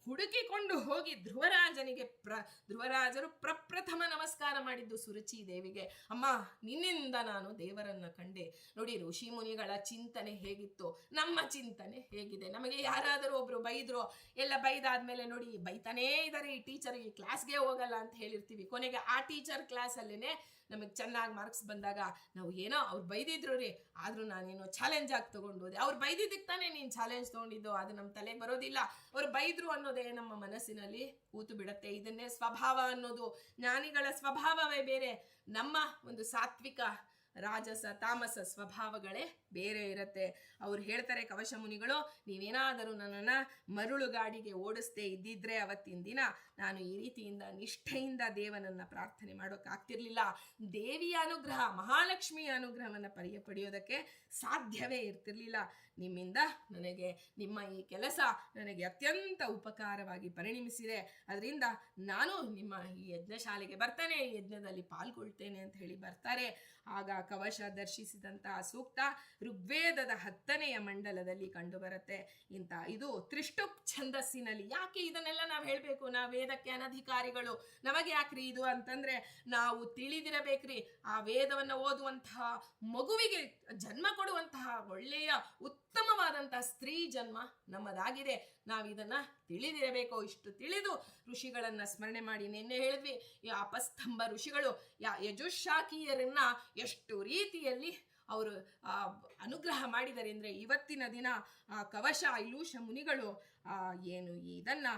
ಹುಡುಕಿಕೊಂಡು ಹೋಗಿ ಧ್ರುವರಾಜರು ಪ್ರಪ್ರಥಮ ನಮಸ್ಕಾರ ಮಾಡಿದ್ದು ಸುರುಚಿ ದೇವಿಗೆ. ಅಮ್ಮ, ನಿನ್ನಿಂದ ನಾನು ದೇವರನ್ನ ಕಂಡೆ. ನೋಡಿ, ಋಷಿ ಮುನಿಗಳ ಚಿಂತನೆ ಹೇಗಿತ್ತು, ನಮ್ಮ ಚಿಂತನೆ ಹೇಗಿದೆ. ನಮಗೆ ಯಾರಾದರೂ ಒಬ್ರು ಬೈದ್ರು, ಎಲ್ಲ ಬೈದಾದ್ಮೇಲೆ ನೋಡಿ ಬೈತಾನೇ ಇದ್ದಾರೆ ಈ ಟೀಚರ್, ಈ ಕ್ಲಾಸ್ಗೆ ಹೋಗಲ್ಲ ಅಂತ ಹೇಳಿರ್ತೀವಿ. ಕೊನೆಗೆ ಆ ಟೀಚರ್ ಕ್ಲಾಸಲ್ಲೇನೆ ನಮಗೆ ಚೆನ್ನಾಗಿ ಮಾರ್ಕ್ಸ್ ಬಂದಾಗ ನಾವು ಏನೋ ಅವ್ರು ಬೈದಿದ್ರು ರೀ, ಆದರೂ ನಾನೇನೋ ಚಾಲೆಂಜ್ ಆಗಿ ತೊಗೊಂಡೋದೆ. ಅವ್ರು ಬೈದಿದ್ದಕ್ಕೆ ತಾನೇ ನೀನು ಚಾಲೆಂಜ್ ತೊಗೊಂಡಿದ್ದು, ಅದು ನಮ್ಮ ತಲೆಗೆ ಬರೋದಿಲ್ಲ. ಅವ್ರು ಬೈದ್ರು ಅನ್ನೋದೇ ನಮ್ಮ ಮನಸ್ಸಿನಲ್ಲಿ ಕೂತು ಬಿಡತ್ತೆ. ಇದನ್ನೇ ಸ್ವಭಾವ ಅನ್ನೋದು. ಜ್ಞಾನಿಗಳ ಸ್ವಭಾವವೇ ಬೇರೆ, ನಮ್ಮ ಒಂದು ಸಾತ್ವಿಕ ರಾಜಸ ತಾಮಸ ಸ್ವಭಾವಗಳೇ ಬೇರೆ ಇರುತ್ತೆ. ಅವ್ರು ಹೇಳ್ತಾರೆ ಕವಶ ಮುನಿಗಳು, ನೀವೇನಾದರೂ ನನ್ನನ್ನು ಮರುಳುಗಾಡಿಗೆ ಓಡಿಸ್ದೇ ಇದ್ದಿದ್ರೆ ಅವತ್ತಿನ ದಿನ ನಾನು ಈ ರೀತಿಯಿಂದ ನಿಷ್ಠೆಯಿಂದ ದೇವನನ್ನು ಪ್ರಾರ್ಥನೆ ಮಾಡೋಕ್ಕಾಗ್ತಿರ್ಲಿಲ್ಲ. ದೇವಿಯ ಅನುಗ್ರಹ, ಮಹಾಲಕ್ಷ್ಮಿಯ ಅನುಗ್ರಹವನ್ನು ಪಡೆಯೋದಕ್ಕೆ ಸಾಧ್ಯವೇ ಇರ್ತಿರ್ಲಿಲ್ಲ. ನಿಮ್ಮಿಂದ ನಿಮ್ಮ ಈ ಕೆಲಸ ನನಗೆ ಅತ್ಯಂತ ಉಪಕಾರವಾಗಿ ಪರಿಣಮಿಸಿದೆ. ಅದರಿಂದ ನಾನು ನಿಮ್ಮ ಈ ಯಜ್ಞಶಾಲೆಗೆ ಬರ್ತೇನೆ, ಈ ಯಜ್ಞದಲ್ಲಿ ಪಾಲ್ಗೊಳ್ತೇನೆ ಅಂತ ಹೇಳಿ ಬರ್ತಾರೆ. ಆಗ ಕವಶ ದರ್ಶಿಸಿದಂತಹ ಸೂಕ್ತ ಋಗ್ವೇದದ 10ನೇ ಮಂಡಲದಲ್ಲಿ ಕಂಡುಬರುತ್ತೆ. ಇದು ತ್ರಿಷ್ಟುಪ್ ಛಂದಸ್ಸಿನಲ್ಲಿ. ಯಾಕೆ ಇದನ್ನೆಲ್ಲ ನಾವು ಹೇಳಬೇಕು? ನಾವು ವೇದಕ್ಕೆ ಅನಧಿಕಾರಿಗಳು, ನಮಗೆ ಯಾಕ್ರಿ ಇದು ಅಂತಂದ್ರೆ ನಾವು ತಿಳಿದಿರಬೇಕ್ರಿ. ಆ ವೇದವನ್ನು ಓದುವಂತಹ ಮಗುವಿಗೆ ಜನ್ಮ ಕೊಡುವಂತಹ ಒಳ್ಳೆಯ ಉತ್ತಮವಾದಂತಹ ಸ್ತ್ರೀ ಜನ್ಮ ನಮ್ಮದಾಗಿದೆ. ನಾವಿದನ್ನ ತಿಳಿದಿರಬೇಕು. ಇಷ್ಟು ತಿಳಿದು ಋಷಿಗಳನ್ನ ಸ್ಮರಣೆ ಮಾಡಿ, ನಿನ್ನೆ ಹೇಳಿದ್ವಿ, ಈ ಅಪಸ್ತಂಭ ಋಷಿಗಳು ಯಜುಶಾಖೀಯರನ್ನ ಎಷ್ಟು ರೀತಿಯಲ್ಲಿ ಅವರು ಅನುಗ್ರಹ ಮಾಡಿದ್ದಾರೆ ಅಂದರೆ, ಇವತ್ತಿನ ದಿನ ಕವಶ ಐಲೂಷ ಮುನಿಗಳು ಇದನ್ನ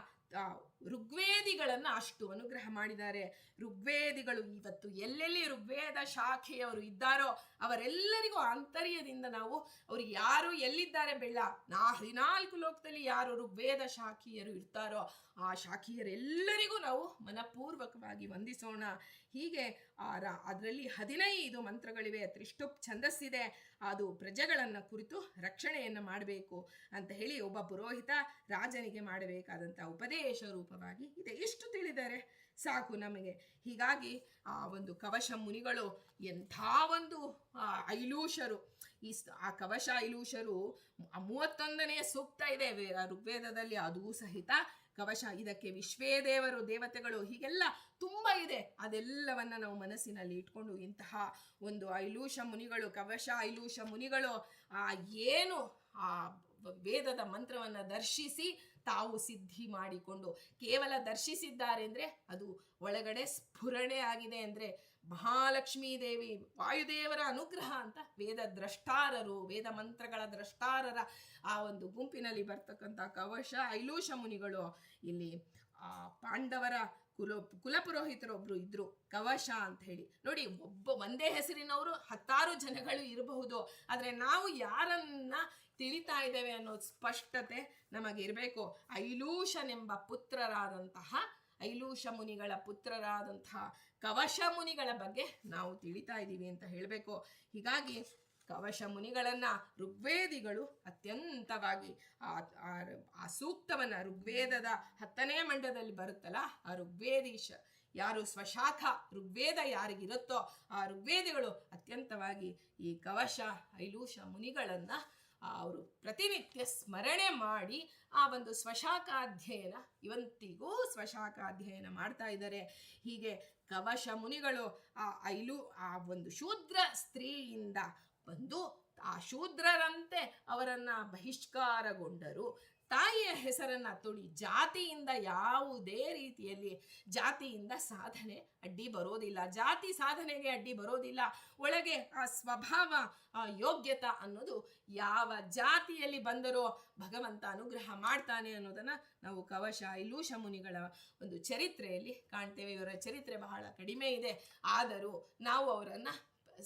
ಋಗ್ವೇದಿಗಳನ್ನ ಅಷ್ಟು ಅನುಗ್ರಹ ಮಾಡಿದ್ದಾರೆ. ಋಗ್ವೇದಿಗಳು ಇವತ್ತು ಎಲ್ಲೆಲ್ಲಿ ಋಗ್ವೇದ ಶಾಖೆಯವರು ಇದ್ದಾರೋ ಅವರೆಲ್ಲರಿಗೂ ಆಂತರ್ಯದಿಂದ ನಾವು ಅವ್ರು ಯಾರು ಎಲ್ಲಿದ್ದಾರೆ 14 ಲೋಕದಲ್ಲಿ ಯಾರು ಋಗ್ವೇದ ಶಾಖೀಯರು ಇರ್ತಾರೋ ಆ ಶಾಖೀಯರೆಲ್ಲರಿಗೂ ನಾವು ಮನಪೂರ್ವಕವಾಗಿ ವಂದಿಸೋಣ. ಹೀಗೆ ಅದರಲ್ಲಿ 15 ಮಂತ್ರಗಳಿವೆ, ತ್ರಿಷ್ಟುಪ್ ಛಂದಸ್ಸಿದೆ. ಅದು ಪ್ರಜೆಗಳನ್ನು ಕುರಿತು ರಕ್ಷಣೆಯನ್ನು ಮಾಡಬೇಕು ಅಂತ ಹೇಳಿ ಒಬ್ಬ ಪುರೋಹಿತ ರಾಜನಿಗೆ ಮಾಡಬೇಕಾದಂಥ ಉಪದೇಶ ರೂಪವಾಗಿ ಇದೆ. ಇಷ್ಟು ತಿಳಿದರೆ ಸಾಕು ನಮಗೆ. ಹೀಗಾಗಿ ಆ ಒಂದು ಕವಶ ಮುನಿಗಳು ಎಂಥ ಒಂದು ಐಲೂಷರು. ಆ ಕವಶ ಐಲೂಷರು 31ನೇ ಸೂಕ್ತ ಇದೆ ಋಗ್ವೇದದಲ್ಲಿ, ಅದೂ ಸಹಿತ ಕವಶ. ಇದಕ್ಕೆ ವಿಶ್ವೇದೇವರು, ದೇವತೆಗಳು, ಹೀಗೆಲ್ಲ ತುಂಬ ಇದೆ. ಅದೆಲ್ಲವನ್ನ ನಾವು ಮನಸ್ಸಿನಲ್ಲಿ ಇಟ್ಕೊಂಡು ಇಂತಹ ಒಂದು ಐಲೂಷ ಮುನಿಗಳು, ಕವಶ ಐಲೂಷ ಮುನಿಗಳು ಏನು ಆ ವೇದದ ಮಂತ್ರವನ್ನು ದರ್ಶಿಸಿ ತಾವು ಸಿದ್ಧಿ ಮಾಡಿಕೊಂಡು, ಕೇವಲ ದರ್ಶಿಸಿದ್ದಾರೆ ಅಂದರೆ ಅದು ಒಳಗಡೆ ಸ್ಫುರಣೆ ಆಗಿದೆ ಅಂದರೆ ಮಹಾಲಕ್ಷ್ಮೀ ದೇವಿ, ವಾಯುದೇವರ ಅನುಗ್ರಹ ಅಂತ ವೇದ ದ್ರಷ್ಟಾರರು, ವೇದ ಮಂತ್ರಗಳ ದ್ರಷ್ಟಾರರ ಆ ಒಂದು ಗುಂಪಿನಲ್ಲಿ ಬರ್ತಕ್ಕಂಥ ಕವಶ ಐಲೂಷ ಮುನಿಗಳು. ಇಲ್ಲಿ ಪಾಂಡವರ ಕುಲಪುರೋಹಿತರೊಬ್ರು ಇದ್ರು, ಕವಶ ಅಂತ ಹೇಳಿ. ನೋಡಿ, ಒಂದೇ ಹೆಸರಿನವರು 10 ಜನಗಳು ಇರಬಹುದು, ಆದರೆ ನಾವು ಯಾರನ್ನ ತಿಳಿತಾ ಇದ್ದೇವೆ ಅನ್ನೋದು ಸ್ಪಷ್ಟತೆ ನಮಗಿರಬೇಕು. ಐಲೂಷನೆಂಬ ಪುತ್ರರಾದಂತಹ, ಐಲೂಷ ಮುನಿಗಳ ಪುತ್ರರಾದಂತಹ ಕವಶ ಮುನಿಗಳ ಬಗ್ಗೆ ನಾವು ತಿಳಿತಾ ಇದ್ದೀವಿ ಅಂತ ಹೇಳಬೇಕು. ಹೀಗಾಗಿ ಕವಶ ಮುನಿಗಳನ್ನ ಋಗ್ವೇದಿಗಳು ಅತ್ಯಂತವಾಗಿ ಆ ಸೂಕ್ತವನ್ನ ಋಗ್ವೇದದ 10ನೇ ಮಂಡಲದಲ್ಲಿ ಬರುತ್ತಲ್ಲ, ಆ ಋಗ್ವೇದೀಶ ಯಾರು ಸ್ವಶಾಖ ಋಗ್ವೇದ ಯಾರಿಗಿರುತ್ತೋ ಆ ಋಗ್ವೇದಿಗಳು ಅತ್ಯಂತವಾಗಿ ಈ ಕವಶ ಐಲೂಷ ಮುನಿಗಳನ್ನ ಅವರು ಪ್ರತಿನಿತ್ಯ ಸ್ಮರಣೆ ಮಾಡಿ ಆ ಒಂದು ಸ್ವಶಾಖಾಧ್ಯಯನ, ಇವತ್ತಿಗೂ ಸ್ವಶಾಖಾಧ್ಯಯನ ಮಾಡ್ತಾ ಇದ್ದಾರೆ. ಹೀಗೆ ಕವಶ ಮುನಿಗಳು ಆ ಒಂದು ಶೂದ್ರ ಸ್ತ್ರೀಯಿಂದ ಬಂದು ಆ ಶೂದ್ರರಂತೆ ಅವರನ್ನ ಬಹಿಷ್ಕಾರಗೊಂಡರು. ತಾಯಿಯ ಹೆಸರನ್ನ ತುಳಿ ಜಾತಿಯಿಂದ ಯಾವುದೇ ರೀತಿಯಲ್ಲಿ ಜಾತಿಯಿಂದ ಸಾಧನೆ ಅಡ್ಡಿ ಬರೋದಿಲ್ಲ, ಜಾತಿ ಸಾಧನೆಗೆ ಅಡ್ಡಿ ಬರೋದಿಲ್ಲ. ಒಳಗೆ ಆ ಸ್ವಭಾವ, ಆ ಯೋಗ್ಯತಾ ಅನ್ನೋದು ಯಾವ ಜಾತಿಯಲ್ಲಿ ಬಂದರೋ ಭಗವಂತ ಅನುಗ್ರಹ ಮಾಡ್ತಾನೆ ಅನ್ನೋದನ್ನ ನಾವು ಕವಶ ಐಲೂಷ ಮುನಿಗಳ ಒಂದು ಚರಿತ್ರೆಯಲ್ಲಿ ಕಾಣ್ತೇವೆ. ಇವರ ಚರಿತ್ರೆ ಬಹಳ ಕಡಿಮೆ ಇದೆ, ಆದರೂ ನಾವು ಅವರನ್ನ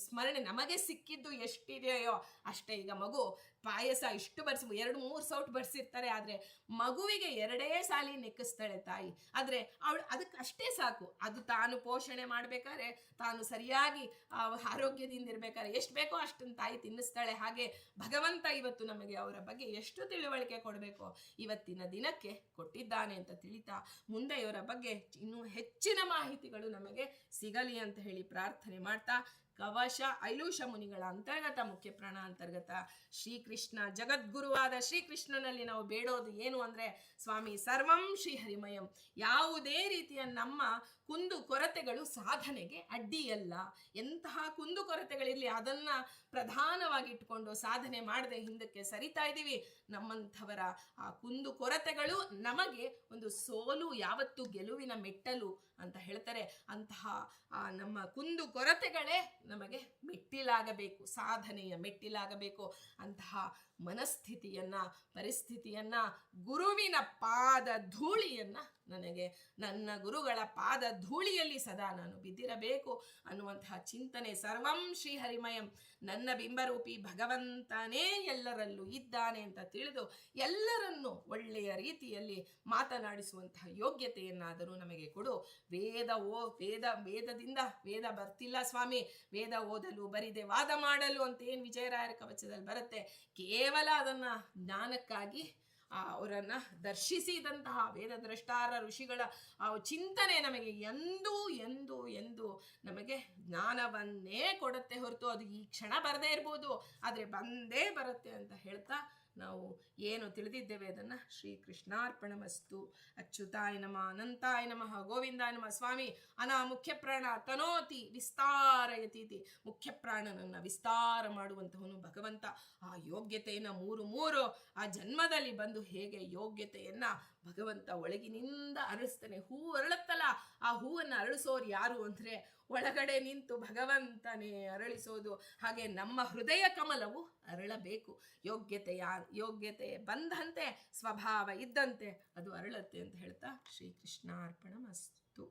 ಸ್ಮರಣೆ, ನಮಗೆ ಸಿಕ್ಕಿದ್ದು ಎಷ್ಟಿದೆಯೋ ಅಷ್ಟೇ. ಈಗ ಮಗು ಪಾಯಸ ಇಷ್ಟು ಬಡಿಸಿ 2-3 ಸೌಟ್ ಬಡಿಸಿರ್ತಾರೆ, ಆದರೆ ಮಗುವಿಗೆ 2 ಸಾಲಿ ನೆಕ್ಕಿಸ್ತಾಳೆ ತಾಯಿ. ಆದರೆ ಅವಳು ಅದಕ್ಕೆ ಅಷ್ಟೇ ಸಾಕು. ಅದು ತಾನು ಪೋಷಣೆ ಮಾಡಬೇಕಾದ್ರೆ, ತಾನು ಸರಿಯಾಗಿ ಆರೋಗ್ಯದಿಂದ ಇರ್ಬೇಕಾದ್ರೆ ಎಷ್ಟು ಬೇಕೋ ಅಷ್ಟನ್ನು ತಾಯಿ ತಿನ್ನಿಸ್ತಾಳೆ. ಹಾಗೆ ಭಗವಂತ ಇವತ್ತು ನಮಗೆ ಅವರ ಬಗ್ಗೆ ಎಷ್ಟು ತಿಳುವಳಿಕೆ ಕೊಡಬೇಕೋ ಇವತ್ತಿನ ದಿನಕ್ಕೆ ಕೊಟ್ಟಿದ್ದಾನೆ ಅಂತ ತಿಳಿತಾ, ಮುಂದೆ ಇವರ ಬಗ್ಗೆ ಇನ್ನೂ ಹೆಚ್ಚಿನ ಮಾಹಿತಿಗಳು ನಮಗೆ ಸಿಗಲಿ ಅಂತ ಹೇಳಿ ಪ್ರಾರ್ಥನೆ ಮಾಡ್ತಾ, ಕವಶ ಐಲೂಷ ಮುನಿಗಳ ಅಂತರ್ಗತ ಮುಖ್ಯ ಪ್ರಾಣ ಅಂತರ್ಗತ ಶ್ರೀಕೃಷ್ಣ, ಜಗದ್ಗುರುವಾದ ಶ್ರೀಕೃಷ್ಣನಲ್ಲಿ ನಾವು ಬೇಡೋದು ಏನು ಅಂದರೆ, ಸ್ವಾಮಿ ಸರ್ವಂ ಶ್ರೀಹರಿಮಯಂ. ಯಾವುದೇ ರೀತಿಯ ನಮ್ಮ ಕುಂದು ಕೊರತೆಗಳು ಸಾಧನೆಗೆ ಅಡ್ಡಿಯಲ್ಲ. ಎಂತಹ ಕುಂದು ಕೊರತೆಗಳಿರಲಿ ಅದನ್ನ ಪ್ರಧಾನವಾಗಿ ಇಟ್ಕೊಂಡು ಸಾಧನೆ ಮಾಡದೆ ಹಿಂದಕ್ಕೆ ಸರಿತಾ ಇದ್ದೀವಿ. ನಮ್ಮಂಥವರ ಆ ಕುಂದು ಕೊರತೆಗಳು ನಮಗೆ ಒಂದು ಸೋಲು, ಯಾವತ್ತು ಗೆಲುವಿನ ಮೆಟ್ಟಲು ಅಂತ ಹೇಳ್ತಾರೆ. ಅಂತಹ ನಮ್ಮ ಕುಂದು ಕೊರತೆಗಳೇ ನಮಗೆ ಮೆಟ್ಟಿಲಾಗಬೇಕು, ಸಾಧನೆಯ ಮೆಟ್ಟಿಲಾಗಬೇಕು. ಅಂತಹ ಮನಸ್ಥಿತಿಯನ್ನ, ಪರಿಸ್ಥಿತಿಯನ್ನ, ಗುರುವಿನ ಪಾದ ಧೂಳಿಯನ್ನ ನನಗೆ ನನ್ನ ಗುರುಗಳ ಪಾದ ಧೂಳಿಯಲ್ಲಿ ಸದಾ ನಾನು ಬಿದ್ದಿರಬೇಕು ಅನ್ನುವಂತಹ ಚಿಂತನೆ. ಸರ್ವಂ ಶ್ರೀಹರಿಮಯಂ, ನನ್ನ ಬಿಂಬರೂಪಿ ಭಗವಂತನೇ ಎಲ್ಲರಲ್ಲೂ ಇದ್ದಾನೆ ಅಂತ ತಿಳಿದು ಎಲ್ಲರನ್ನೂ ಒಳ್ಳೆಯ ರೀತಿಯಲ್ಲಿ ಮಾತನಾಡಿಸುವಂತಹ ಯೋಗ್ಯತೆಯನ್ನಾದರೂ ನಮಗೆ ಕೊಡು. ವೇದದಿಂದ ವೇದ ಬರ್ತಿಲ್ಲ ಸ್ವಾಮಿ, ವೇದ ಓದಲು ಬರಿದೆ ವಾದ ಮಾಡಲು ಅಂತ ಏನು ವಿಜಯರಾಯರ ಕವಚದಲ್ಲಿ ಬರುತ್ತೆ, ಕೇವಲ ಅದನ್ನ ಜ್ಞಾನಕ್ಕಾಗಿ ಅವರನ್ನ ದರ್ಶಿಸಿದಂತಹ ವೇದದ್ರಷ್ಟಾರ ಋಷಿಗಳ ಆ ಚಿಂತನೆ ನಮಗೆ ಎಂದು ನಮಗೆ ಜ್ಞಾನವನ್ನೇ ಕೊಡುತ್ತೆ ಹೊರತು ಅದು ಈ ಕ್ಷಣ ಬರದೇ ಇರ್ಬೋದು, ಆದರೆ ಬಂದೇ ಬರುತ್ತೆ ಅಂತ ಹೇಳ್ತಾ ನಾವು ಏನು ತಿಳಿದಿದ್ದೇವೆ ಅದನ್ನು ಶ್ರೀಕೃಷ್ಣಾರ್ಪಣಮಸ್ತು. ಅಚ್ಯುತಾಯ ನಮಃ, ಅನಂತಾಯ ನಮಃ, ಗೋವಿಂದಾಯ ನಮಃ. ಸ್ವಾಮಿ ಮುಖ್ಯ ಪ್ರಾಣ ತನೋತಿ ವಿಸ್ತಾರಯತೀತಿ, ಮುಖ್ಯ ಪ್ರಾಣನನ್ನು ವಿಸ್ತಾರ ಮಾಡುವಂತಹವನು ಭಗವಂತ. ಆ ಯೋಗ್ಯತೆಯನ್ನು ಮೂರು ಆ ಜನ್ಮದಲ್ಲಿ ಬಂದು ಹೇಗೆ ಯೋಗ್ಯತೆಯನ್ನ ಭಗವಂತ ಒಳಗಿನಿಂದ ಅರಳಿಸ್ತಾನೆ. ಹೂವು ಅರಳುತ್ತಲ್ಲ, ಆ ಹೂವನ್ನು ಅರಳಿಸೋರು ಯಾರು ಅಂದರೆ ಒಳಗಡೆ ನಿಂತು ಭಗವಂತನೇ ಅರಳಿಸೋದು. ಹಾಗೆ ನಮ್ಮ ಹೃದಯ ಕಮಲವು ಅರಳಬೇಕು. ಯೋಗ್ಯತೆ ಬಂದಂತೆ, ಸ್ವಭಾವ ಇದ್ದಂತೆ ಅದು ಅರಳತ್ತೆ ಅಂತ ಹೇಳ್ತಾ ಶ್ರೀಕೃಷ್ಣಾರ್ಪಣಮಸ್ತು.